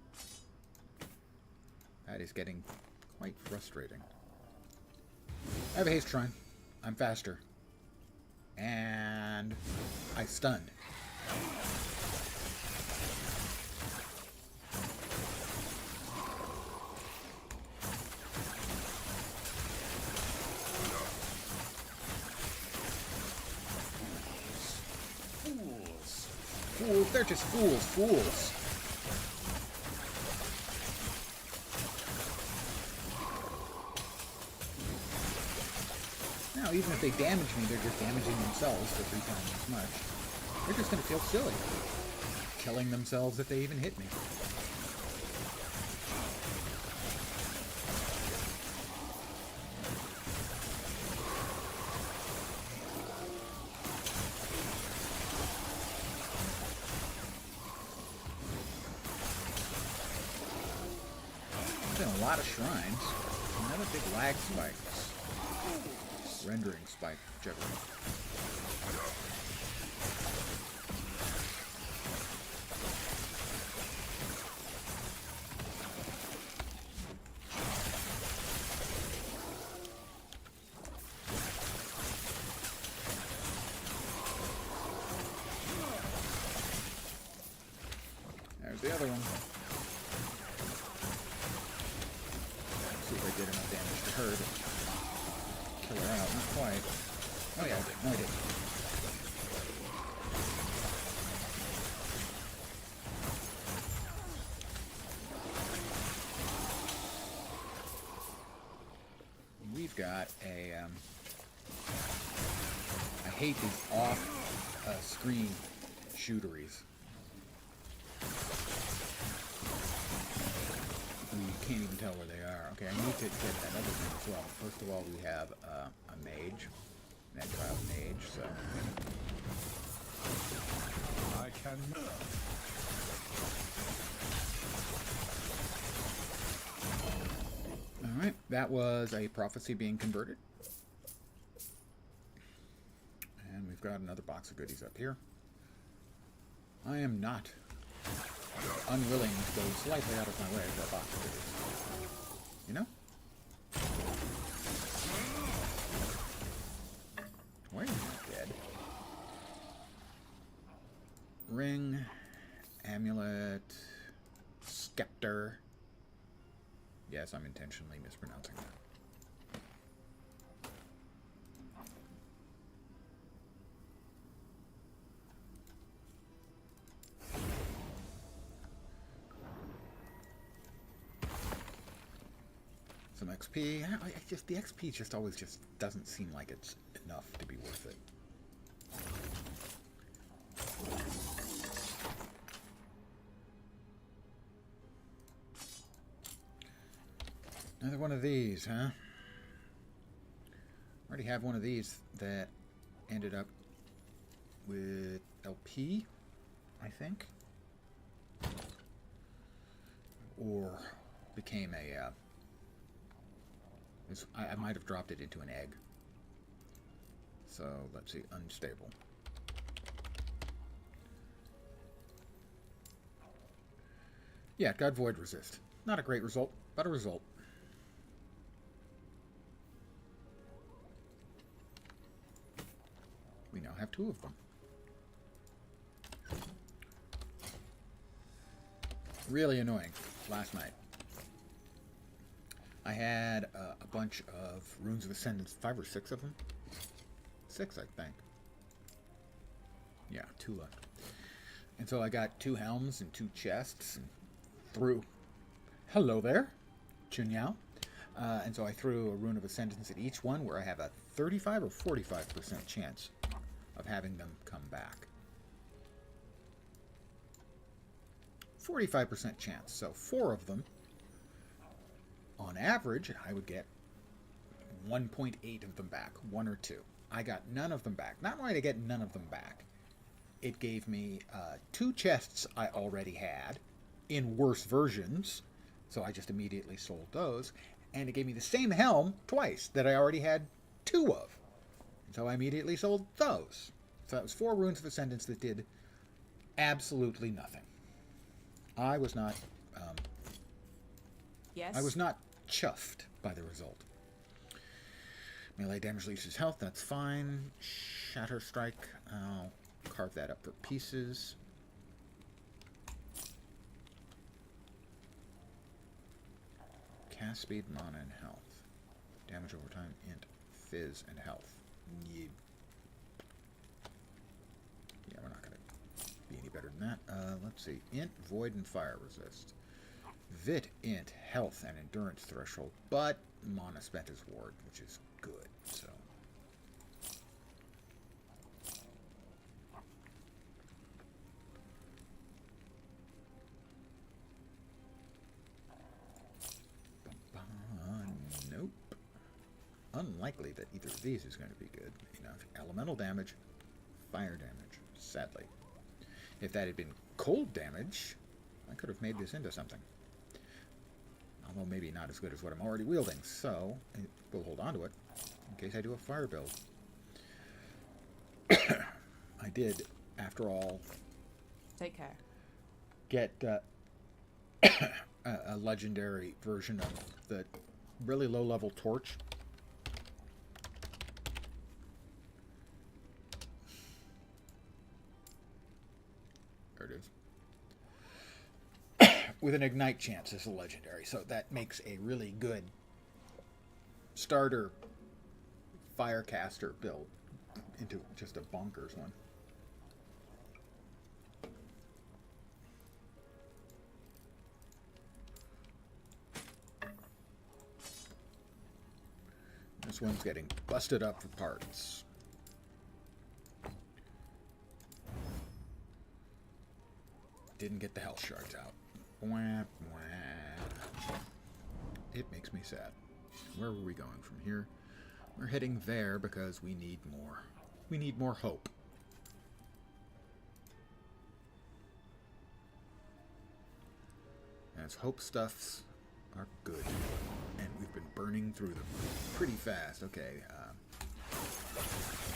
That is getting quite frustrating. I have a haste shrine. I'm faster. And I stunned. Fools, they're just fools. Now, even if they damage me, they're just damaging themselves for 3 times as much. They're just going to feel silly, killing themselves if they even hit me. There's been a lot of shrines. Another big lag spike. Rendering spike, whichever. There's the other one. Let's see if I did enough damage to her to kill her out. Not quite. Oh yeah, I did. No, I did. We've got a, I hate these off-screen shooteries. You can't even tell where they are. Okay, I need to get that other thing as well. First of all, we have a mage. An exiled mage, so... I can... Alright, that was a prophecy being converted. And we've got another box of goodies up here. I am not unwilling to go slightly out of my way for a box of goodies. You know? Why are you not dead? Ring, amulet, scepter. Yes, I'm intentionally mispronouncing that. Some XP. The XP just always just doesn't seem like it's enough to be worth it. Another one of these, huh? Already have one of these that ended up with LP, I think, or became a. I might have dropped it into an egg. So let's see, unstable. Yeah, it got void resist. Not a great result, but a result. We now have 2 of them. Really annoying last night. I had a bunch of Runes of Ascendance, 5 or 6 of them. 6, I think. Yeah, 2 left. And so I got 2 helms and 2 chests and threw. Hello there, Chunyao. And so I threw a Rune of Ascendance at each one, where I have a 35 or 45% chance of having them come back. 45% chance. So 4 of them. On average, I would get 1.8 of them back, 1 or 2. I got none of them back. Not only did I get none of them back, it gave me 2 chests I already had in worse versions, so I just immediately sold those, and it gave me the same helm twice that I already had 2 of. So I immediately sold those. So that was 4 Runes of Ascendance that did absolutely nothing. I was not... Yes? I was not chuffed by the result. Melee damage leases health, that's fine. Shatter Strike, I'll carve that up for pieces. Cast speed, mana, and health. Damage over time, int, fizz, and health. Yeah, we're not going to be any better than that. Let's see. Int, void, and fire resist. Vit, int, health, and endurance threshold, but mana spent as ward, which is good, so. Nope. Unlikely that either of these is going to be good. Enough. Elemental damage, fire damage, sadly. If that had been cold damage, I could have made this into something. Although maybe not as good as what I'm already wielding, so we'll hold on to it in case I do a fire build. I did, after all, Take care. get a legendary version of the really low-level torch. There it is. With an ignite chance as a legendary, so that makes a really good starter firecaster build into just a bonkers one. This one's getting busted up for parts. Didn't get the health shards out. Wah, wah. It makes me sad. Where were we going from here? We're heading there because we need more. We need more hope. As hope stuffs are good. And we've been burning through them pretty fast. Okay,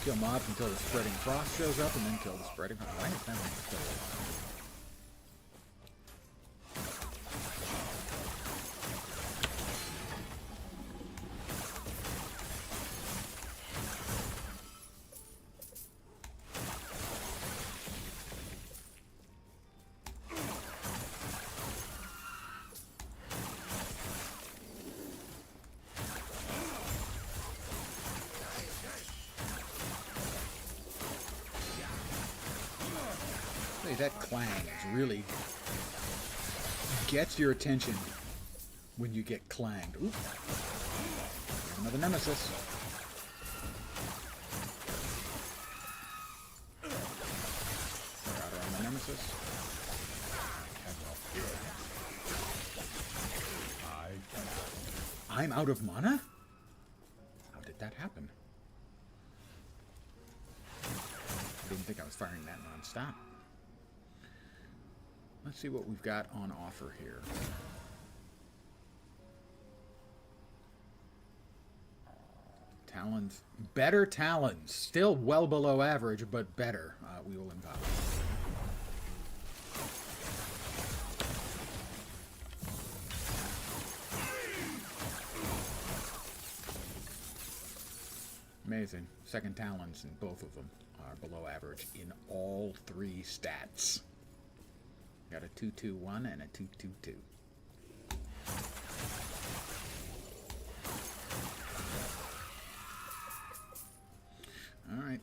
kill mobs until the spreading frost shows up, and then kill the spreading frost. Why is that one still alive? That clang is really gets your attention when you get clanged. Oop. Another nemesis. Got her on the nemesis. I'm out of mana? How did that happen? I didn't think I was firing that non-stop. Let's see what we've got on offer here. Talons. Better talons. Still well below average, but better. We will empower. Amazing. Second talons, and both of them are below average in all three stats. Got a 2-2-1 and a 2-2-2. All right.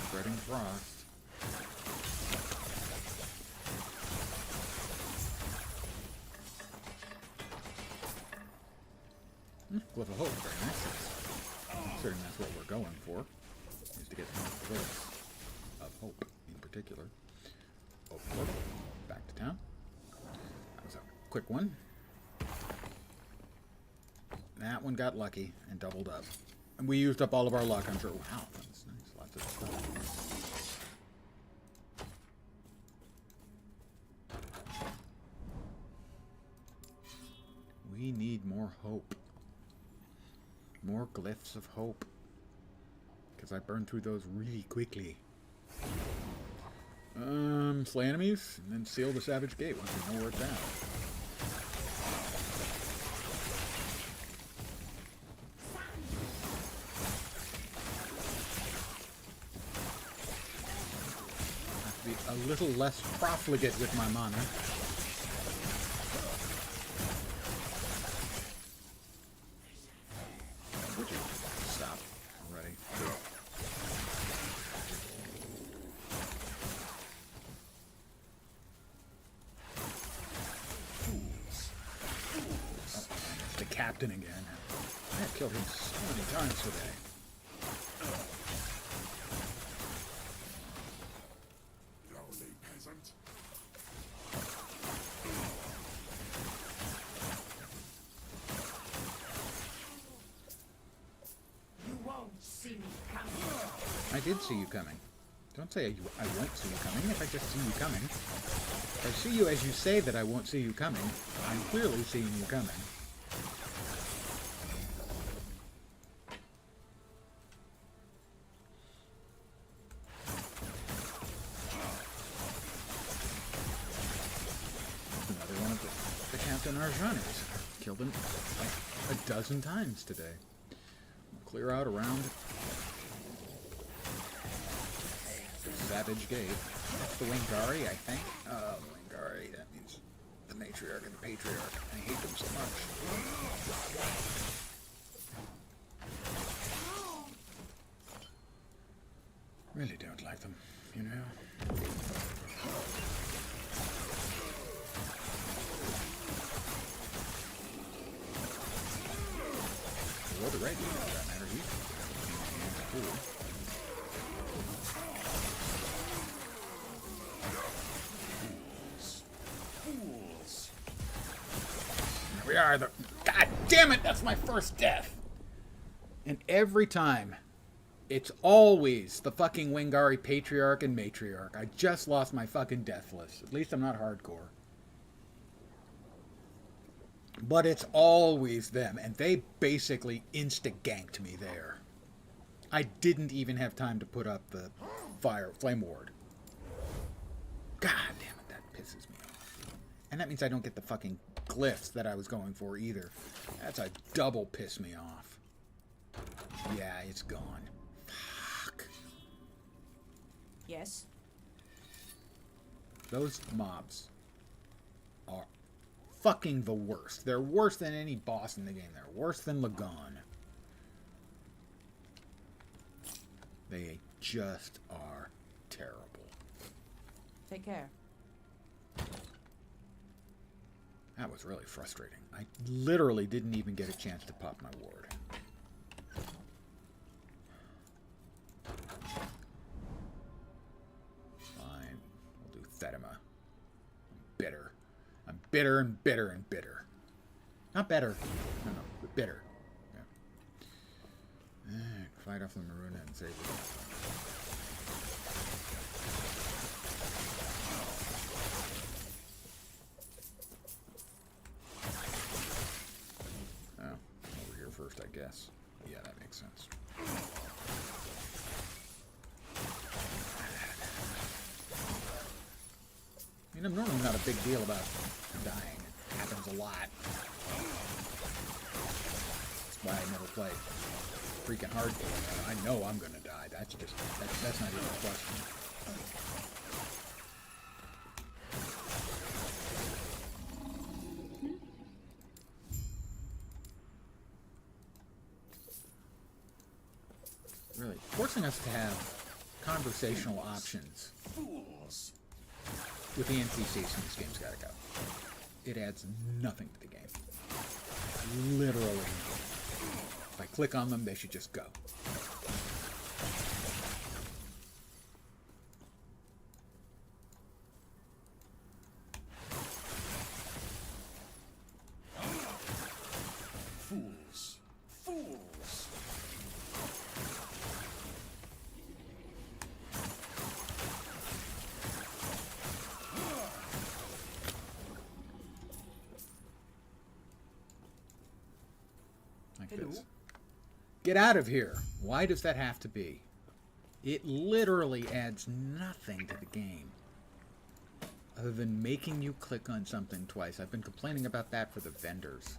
Spreading frost. Glyph of hope, very nice. Considering that's what we're going for, is to get more glyphs of hope in particular. Oh, back to town. That was a quick one. That one got lucky and doubled up. And we used up all of our luck, I'm sure. Wow, that's nice. Lots of stuff. We need more hope. More glyphs of hope. Because I burned through those really quickly. Slay enemies, and then seal the Savage Gate once we know where it's at. Have to be a little less profligate with my mana. Stop already. The captain again. I have killed him so many times today. Lowly peasant. You won't see me coming. I did see you coming. Don't say I won't see you coming if I just see you coming. If I see you as you say that I won't see you coming, I'm clearly seeing you coming. Another one of the Captain Arjanis. Killed him like a dozen times today. Clear out around Savage Gate. That's the Wingari, I think. Wingari, that means the matriarch and the patriarch. I hate them so much. Really don't like them, you know? Or the red unit, for that matter. He's cool. Fools. Here we are. God damn it, that's my first death. And every time, it's always the fucking Wingari Patriarch and Matriarch. I just lost my fucking death list. At least I'm not hardcore. But it's always them, and they basically insta-ganked me there. I didn't even have time to put up the flame ward. God damn it, that pisses me off. And that means I don't get the fucking glyphs that I was going for either. That's a double piss me off. Yeah, it's gone. Fuck. Yes. Those mobs are fucking the worst. They're worse than any boss in the game. They're worse than Lagon. They just are terrible. Take care. That was really frustrating. I literally didn't even get a chance to pop my ward. Fine. We'll do Thedema. I'm bitter. I'm bitter and bitter and bitter. Not better. No, but bitter. Yeah. Fight off the Maruna and save it. First, I guess. Yeah, that makes sense. I mean, I'm normally not a big deal about dying. It happens a lot. That's why I never play freaking hardcore. I know I'm gonna die. That's just that's not even a question. Really forcing us to have conversational options Fools. with the NPCs in this game's gotta go. It adds nothing to the game. Literally nothing. If I click on them, they should just go. Fools. Fools. Like Hello? this. Get out of here. Why does that have to be? It literally adds nothing to the game. Other than making you click on something twice. I've been complaining about that for the vendors.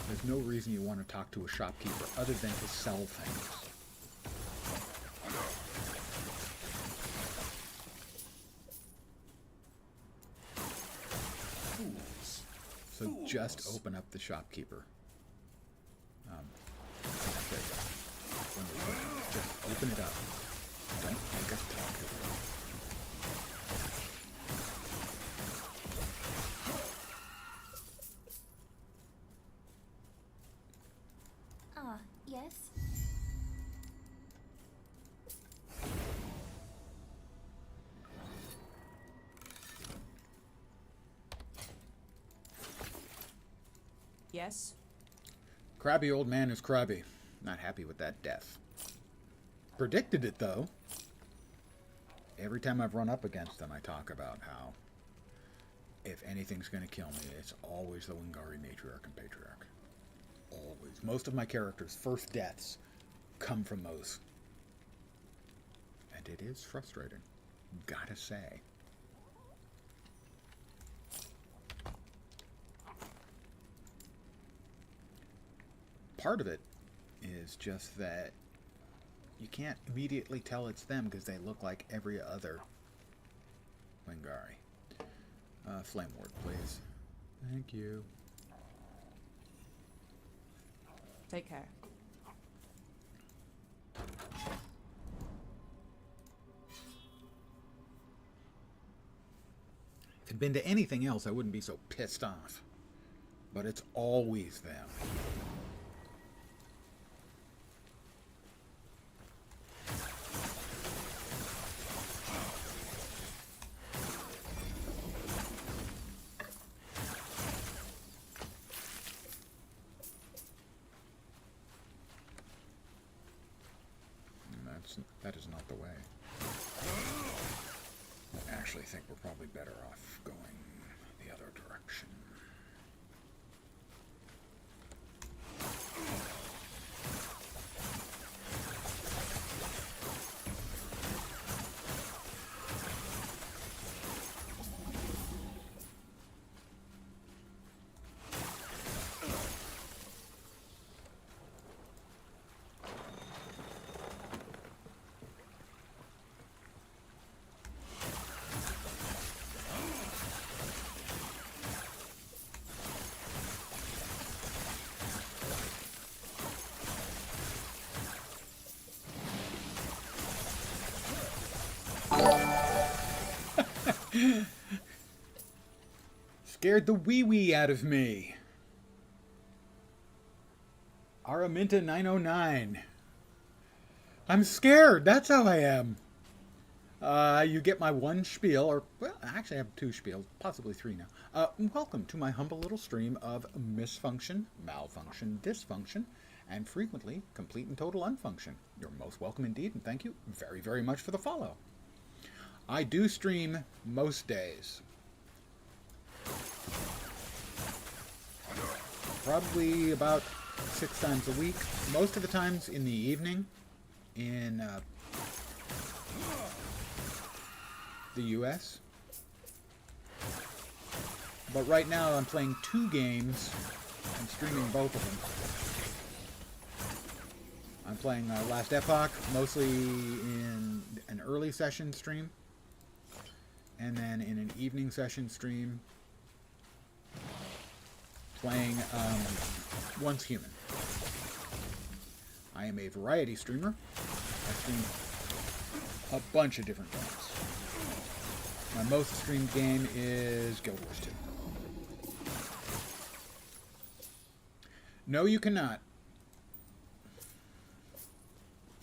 There's no reason you want to talk to a shopkeeper other than to sell things. Fools. So just open up the shopkeeper. Okay. When we open it, just open it up. Don't make us talk to it. Yes? Yes? Crabby old man is crabby. Not happy with that death. Predicted it, though. Every time I've run up against him, I talk about how if anything's going to kill me, it's always the Wingari matriarch and patriarch. Always. Most of my characters' first deaths come from those. And it is frustrating. Gotta say. Part of it is just that you can't immediately tell it's them because they look like every other Wingari. Flame ward, please. Thank you. Take care. If it'd been to anything else, I wouldn't be so pissed off. But it's always them. That is not the way. I actually think we're probably better off going the other direction. Scared the wee-wee out of me. Araminta 909. I'm scared. That's how I am. You get my one spiel, or, well, actually I have two spiels, possibly three now. Welcome to my humble little stream of misfunction, malfunction, dysfunction, and frequently complete and total unfunction. You're most welcome indeed, and thank you very, very much for the follow. I do stream most days. Probably about 6 times a week. Most of the times in the evening in the US. But right now I'm playing 2 games and streaming both of them. I'm playing Last Epoch, mostly in an early session stream, and then in an evening session stream, playing Once Human. I am a variety streamer. I stream a bunch of different games. My most streamed game is Guild Wars 2. No, you cannot.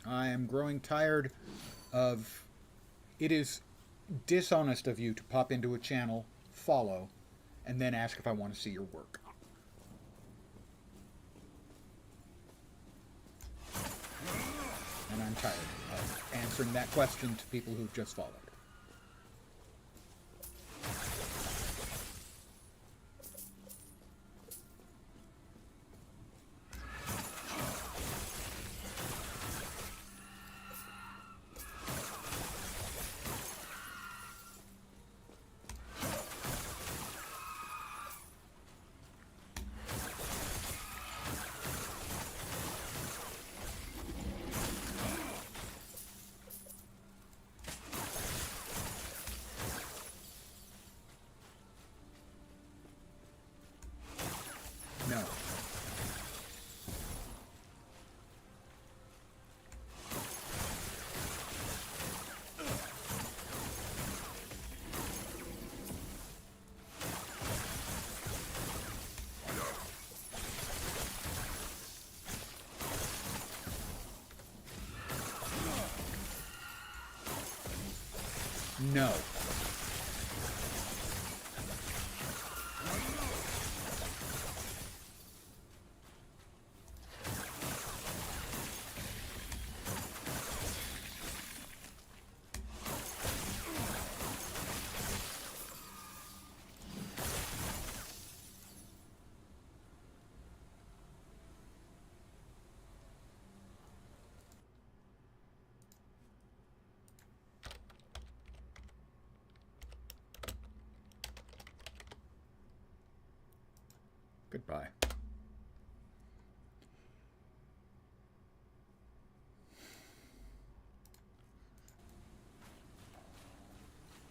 I am growing tired of... It is dishonest of you to pop into a channel, follow, and then ask if I want to see your work. And I'm tired of answering that question to people who've just followed. No. No. Goodbye.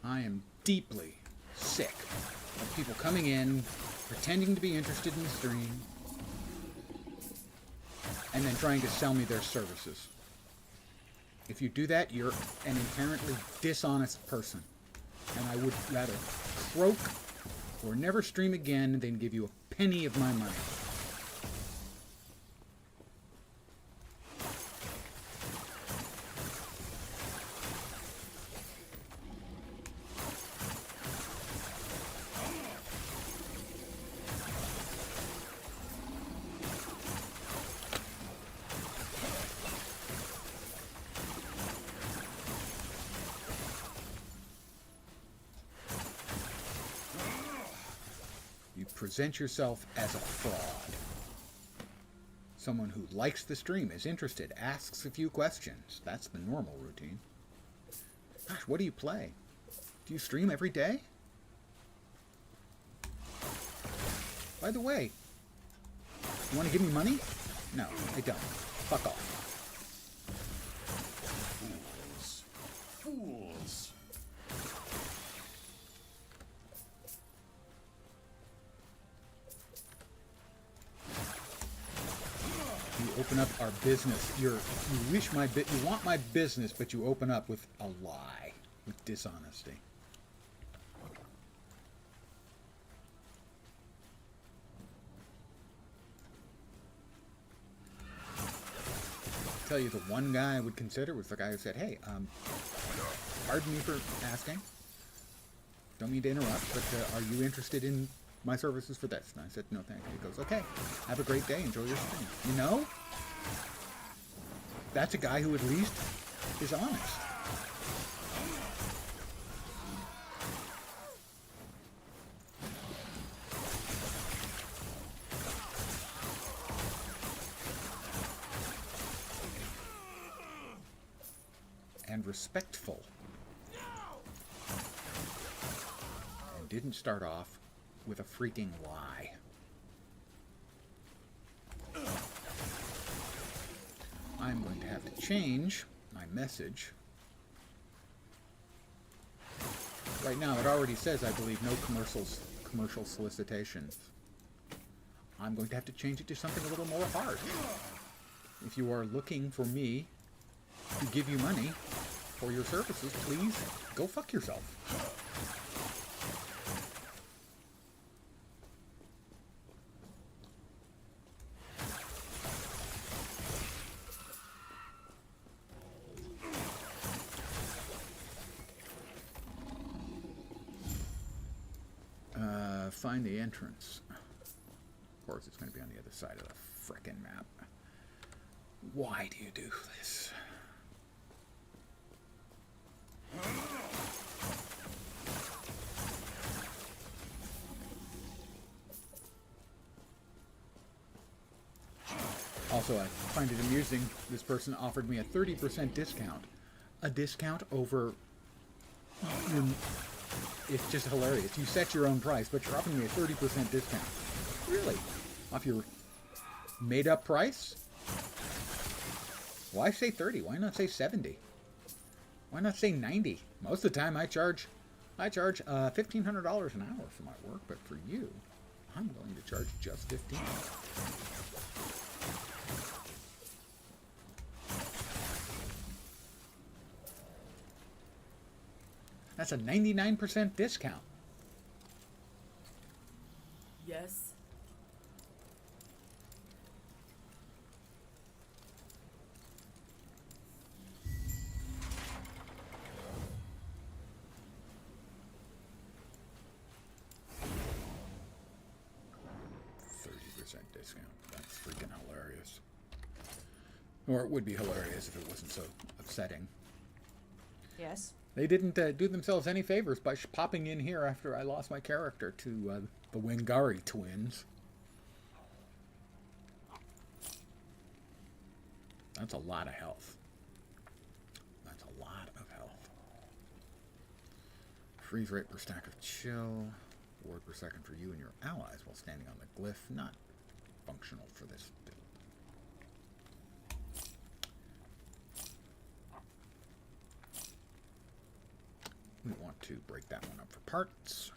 I am deeply sick of people coming in, pretending to be interested in the stream, and then trying to sell me their services. If you do that, you're an inherently dishonest person. And I would rather croak or never stream again than give you a penny of my money. Present yourself as a fraud. Someone who likes the stream, is interested, asks a few questions. That's the normal routine. Gosh, what do you play? Do you stream every day? By the way, you want to give me money? No, I don't. Fuck off. Fools. Fools. You open up our business. You want my business, but you open up with a lie, with dishonesty. tell you the one guy I would consider was the guy who said, hey, pardon me for asking. Don't mean to interrupt, but are you interested in my services for this? And I said, no, thank you. He goes, okay, have a great day. Enjoy your stream. You know? That's a guy who at least is honest. And respectful. And didn't start off with a freaking lie. I'm going to have to change my message. Right now it already says, I believe, no commercial solicitations. I'm going to have to change it to something a little more hard. If you are looking for me to give you money for your services, please go fuck yourself. Find the entrance. Of course, it's going to be on the other side of the frickin' map. Why do you do this? Also, I find it amusing, this person offered me a 30% discount. A discount over... It's just hilarious. You set your own price, but you're offering me a 30% discount. Really? Off your made-up price? Why say 30? Why not say 70? Why not say 90? Most of the time I charge $1,500 an hour for my work, but for you, I'm willing to charge just $15. That's a 99% discount. Yes. Discount. That's freaking hilarious. Or it would be hilarious if it wasn't so upsetting. Yes. They didn't do themselves any favors by popping in here after I lost my character to the Wingari twins. That's a lot of health. That's a lot of health. Freeze rate per stack of chill. Ward per second for you and your allies while standing on the glyph. Not functional for this build. We want to break that one up for parts.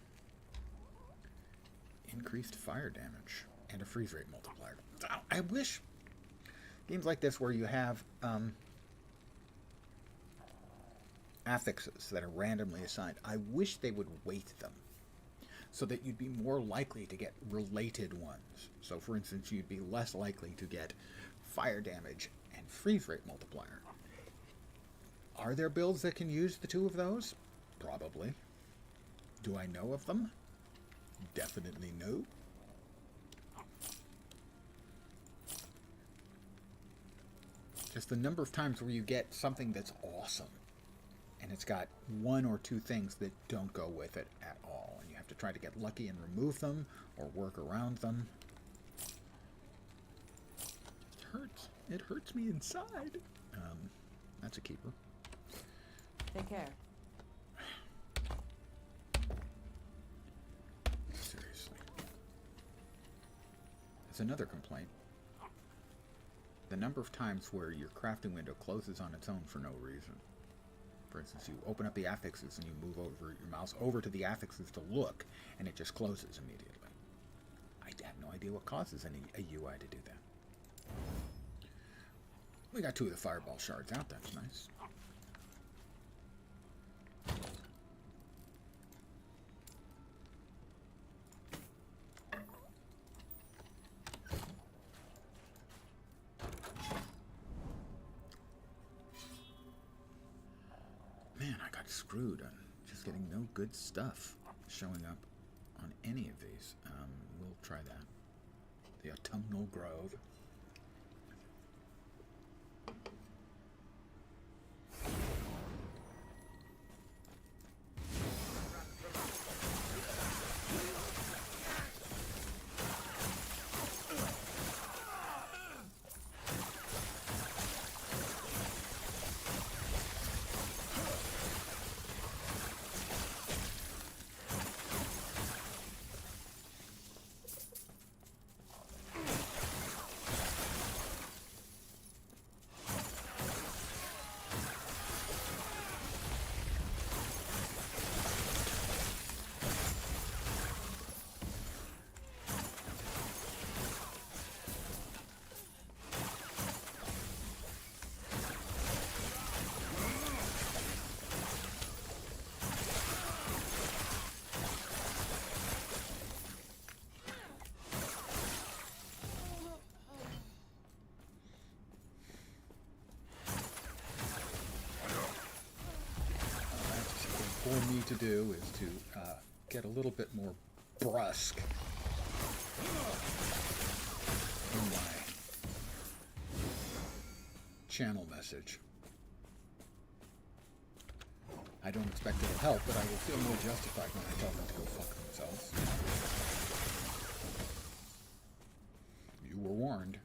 Increased fire damage and a freeze rate multiplier. I wish games like this where you have affixes that are randomly assigned, I wish they would weight them so that you'd be more likely to get related ones. So for instance, you'd be less likely to get fire damage and freeze rate multiplier. Are there builds that can use the two of those? Probably. Do I know of them? Definitely no. Just the number of times where you get something that's awesome and it's got one or two things that don't go with it at all, and you have to try to get lucky and remove them or work around them. It hurts. It hurts me inside. That's a keeper. Take care. Seriously. That's another complaint. The number of times where your crafting window closes on its own for no reason. For instance, you open up the affixes and you move over your mouse over to the affixes to look, and it just closes immediately. I have no idea what causes a UI to do that. We got 2 of the fireball shards out. That's nice. screwed. I'm just getting no good stuff showing up on any of these. We'll try that. The autumnal grove. For me to do is to get a little bit more brusque in my channel message. I don't expect it'll help, but I will feel more justified when I tell them to go fuck themselves. You were warned.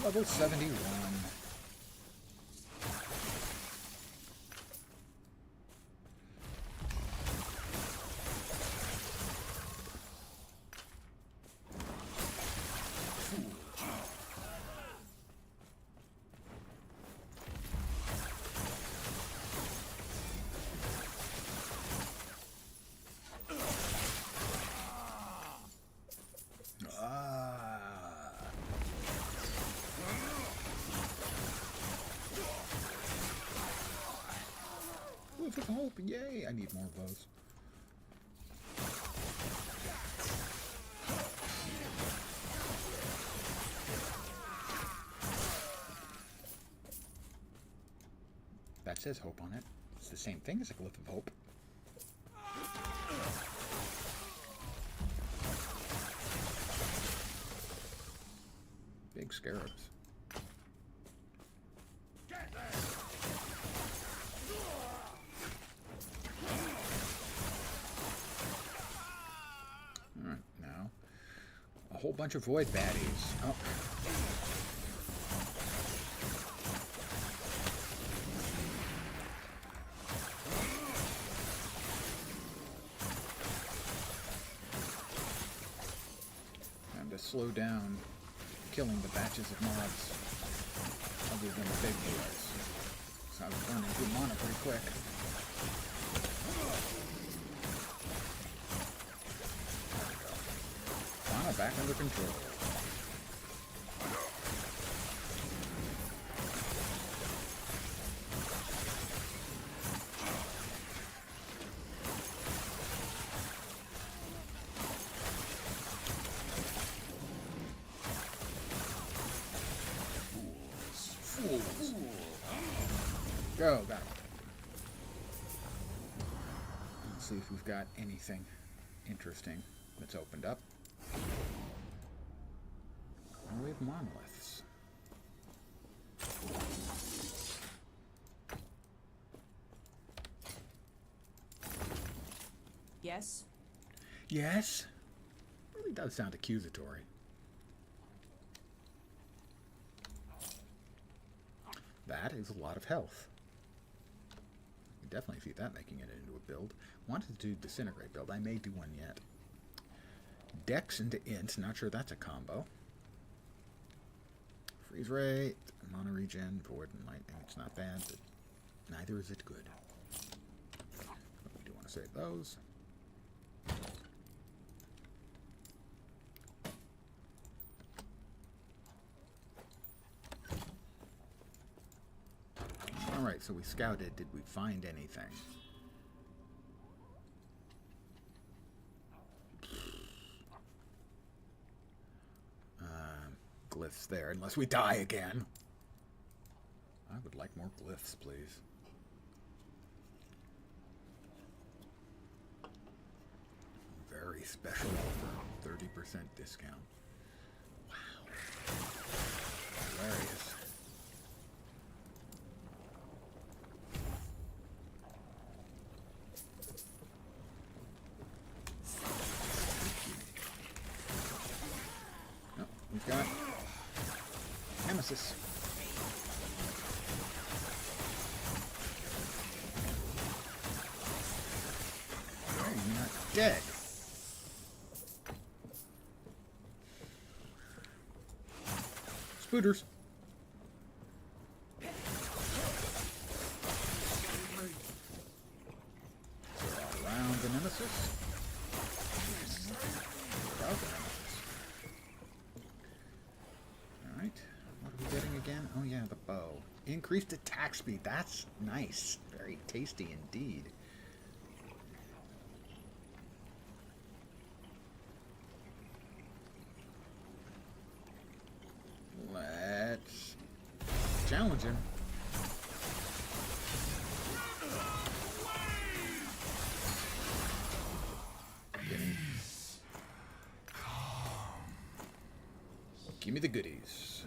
Level 71. Hope, yay! I need more of those. That says hope on it. It's the same thing as a glyph of hope. Big scarabs. A whole bunch of void baddies. Oh. Time to slow down killing the batches of mobs other than the big boys. So I was burning through mana pretty quick. Back under control. Fools. Go, got it. Let's see if we've got anything interesting that's opened up. We have monoliths. Yes? Yes? Really does sound accusatory. That is a lot of health. You definitely see that making it into a build. Wanted to do disintegrate build. I may do one yet. Dex into int. Not sure that's a combo. Freeze rate, mana regen, void, and lightning. It's not bad, but neither is it good. But we do want to save those. Alright, so we scouted. Did we find anything? glyphs there, unless we die again. I would like more glyphs, please. Very special offer, 30% discount. Wow. Hilarious. Oh, we've got Nemesis. Oh, you're not dead. Spooters. They're around the Nemesis. Without the Nemesis. Alright. What are we getting again? Oh yeah, the bow. Increased attack speed. That's nice. Very tasty indeed. Let's challenge him. Give me the goodies.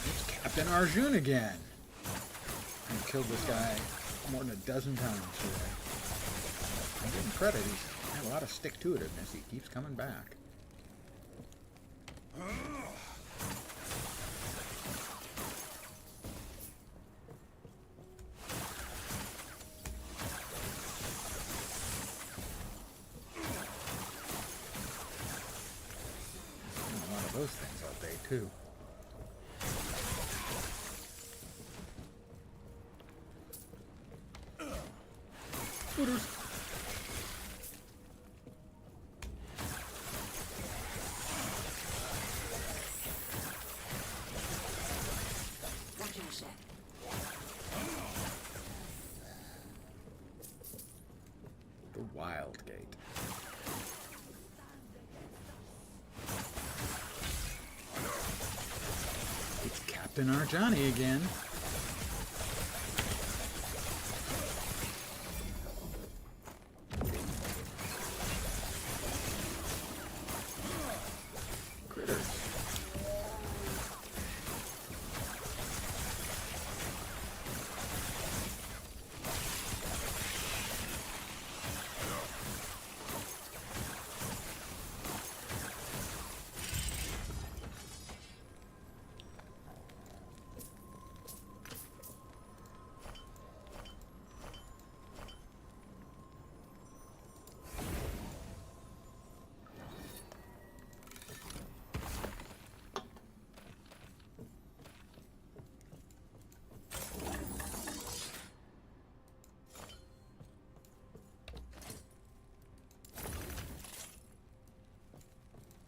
It's Captain Arjun again. I killed this guy more than a dozen times today. I give him credit. He's had a lot of stick-to-itiveness. He keeps coming back. A lot of those things all day, too. Scooters. The Wild Gate. It's Captain Arjani again. Critters.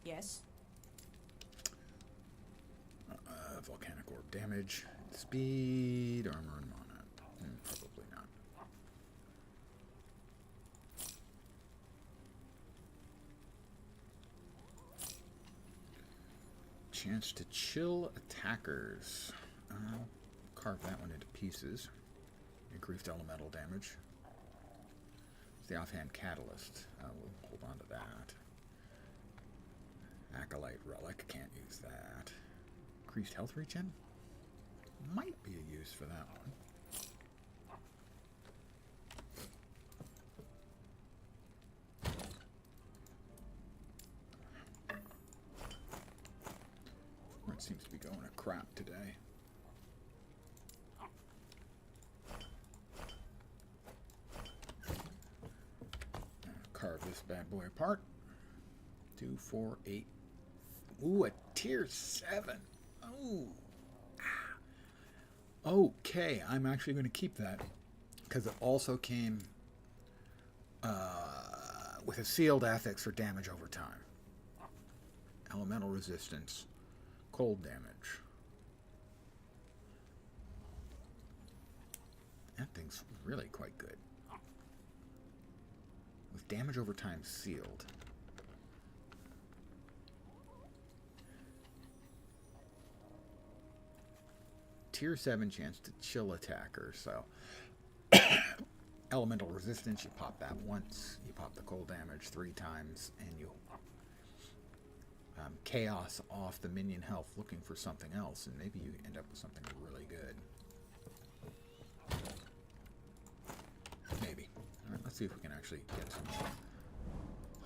Yes. Volcanic orb damage, speed, armor, and mana. Probably not. Chance to chill attackers. I'll carve that one into pieces. Increased elemental damage. It's the offhand catalyst. We'll hold on to that. Acolyte relic, can't use that. Increased health regen? Might be a use for that one. It seems to be going to crap today. Carve this bad boy apart. 2, 4, 8. Ooh, a tier 7. Ooh. Okay, I'm actually going to keep that because it also came with a sealed affix for damage over time. Elemental resistance, cold damage. That thing's really quite good. with damage over time sealed. Tier 7 chance to chill attacker, so elemental resistance, you pop that once, you pop the cold damage 3 times, and you chaos off the minion health looking for something else, and maybe you end up with something really good. Maybe. Alright, let's see if we can actually get some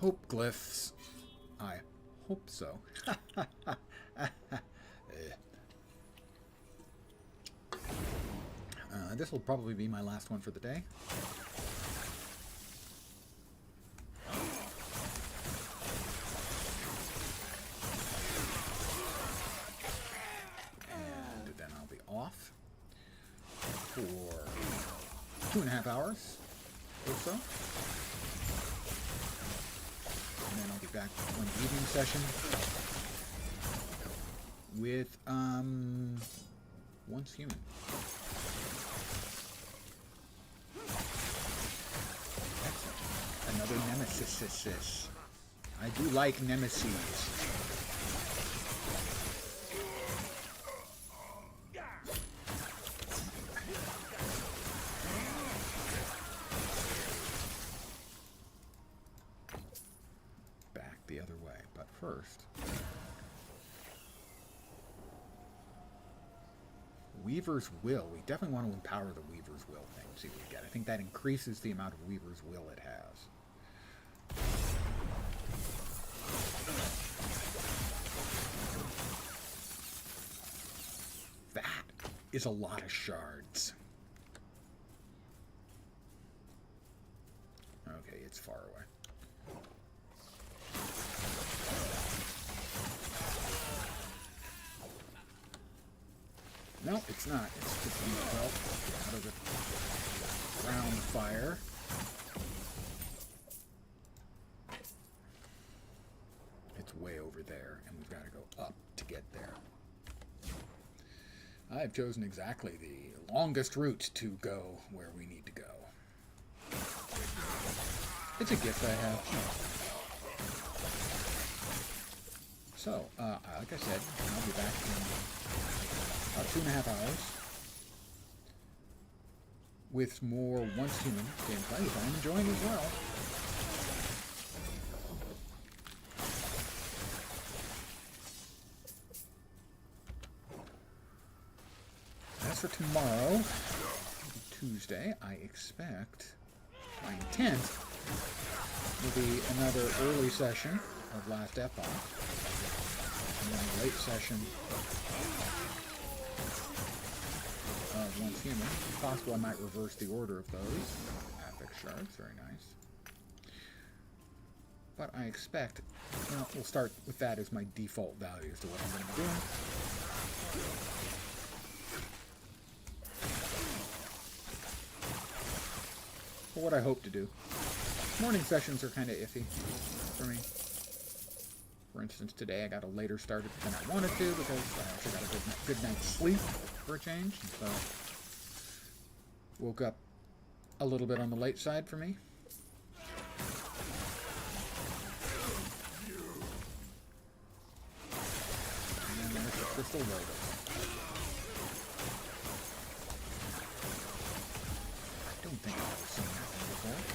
hope glyphs. I hope so. This will probably be my last one for the day. And then I'll be off for 2.5 hours or so. And then I'll be back for an evening session with Once Human. Another nemesis. I do like nemesis. Back the other way, but first, Weaver's Will. We definitely want to empower the Weaver's Will thing. See what we get. I think that increases the amount of Weaver's Will it has. That is a lot of shards. Okay, it's far away. No, it's not. It's 15 health out of the ground fire. It's way over there, and we've got to go up to get there. I've chosen exactly the longest route to go where we need to go. It's a gift I have. So, like I said, I'll be back in about 2.5 hours with more Once Human gameplay, which I'm enjoying as well. As for tomorrow, Tuesday, I expect my intent will be another early session of Last Epoch, and then a late session of Once Human. It's possible I might reverse the order of those. Epic shards, very nice. But I expect, well, we'll start with that as my default value as to what I'm going to be doing. For what I hope to do. Morning sessions are kind of iffy for me. For instance, today I got a later start than I wanted to because I actually got a good night's sleep for a change. And so woke up a little bit on the late side for me. And then there's the crystal lotus. I don't think I've ever seen that one before.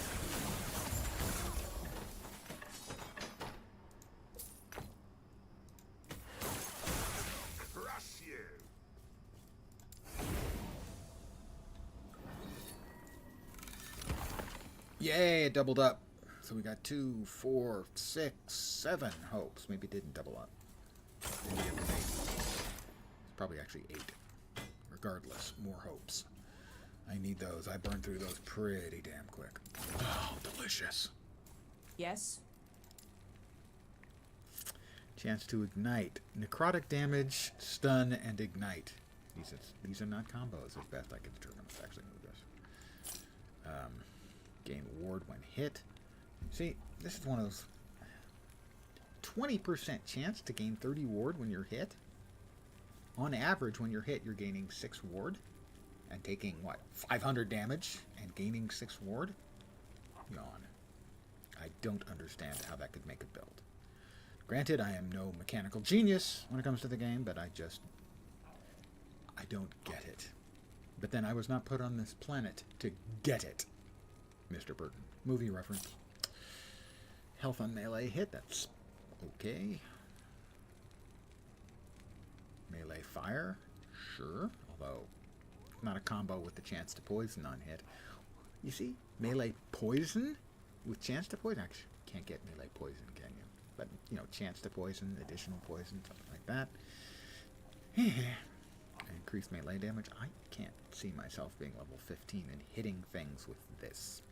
Yay, it doubled up. So we got 2, 4, 6, 7 hopes. Maybe it didn't double up. Maybe it was 8. It's probably actually 8. Regardless, more hopes. I need those. I burned through those pretty damn quick. Oh, delicious. Yes? Chance to ignite. Necrotic damage, stun, and ignite. These are not combos, as best I can determine. Let's actually move this. Gain ward when hit. See, this is one of those 20% chance to gain 30 ward when you're hit. On average, when you're hit, you're gaining 6 ward and taking, what, 500 damage and gaining 6 ward? Yawn. I don't understand how that could make a build. Granted, I am no mechanical genius when it comes to the game, but I don't get it. But then I was not put on this planet to get it. Mr. Burton. Movie reference. Health on melee hit, that's okay. Melee fire, sure. Although, not a combo with the chance to poison on hit. You see, melee poison with chance to poison. Actually, can't get melee poison, can you? But, you know, chance to poison, additional poison, something like that. Increased melee damage. I can't see myself being level 15 and hitting things with this.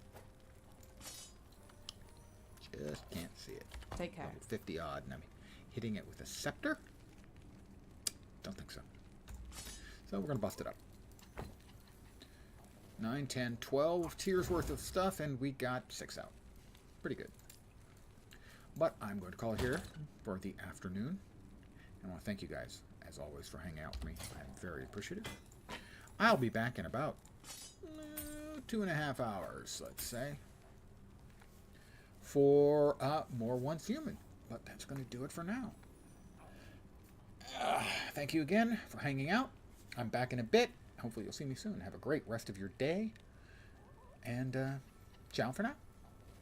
Just can't see it. Take care. Level 50 odd, and I'm hitting it with a scepter? Don't think so. So we're going to bust it up. 9, 10, 12 tiers worth of stuff, and we got 6 out. Pretty good. But I'm going to call it here for the afternoon. I want to thank you guys, as always, for hanging out with me. I'm very appreciative. I'll be back in about 2.5 hours, let's say, for more Once Human. But that's going to do it for now. Thank you again for hanging out. I'm back in a bit. Hopefully you'll see me soon. Have a great rest of your day. And ciao for now.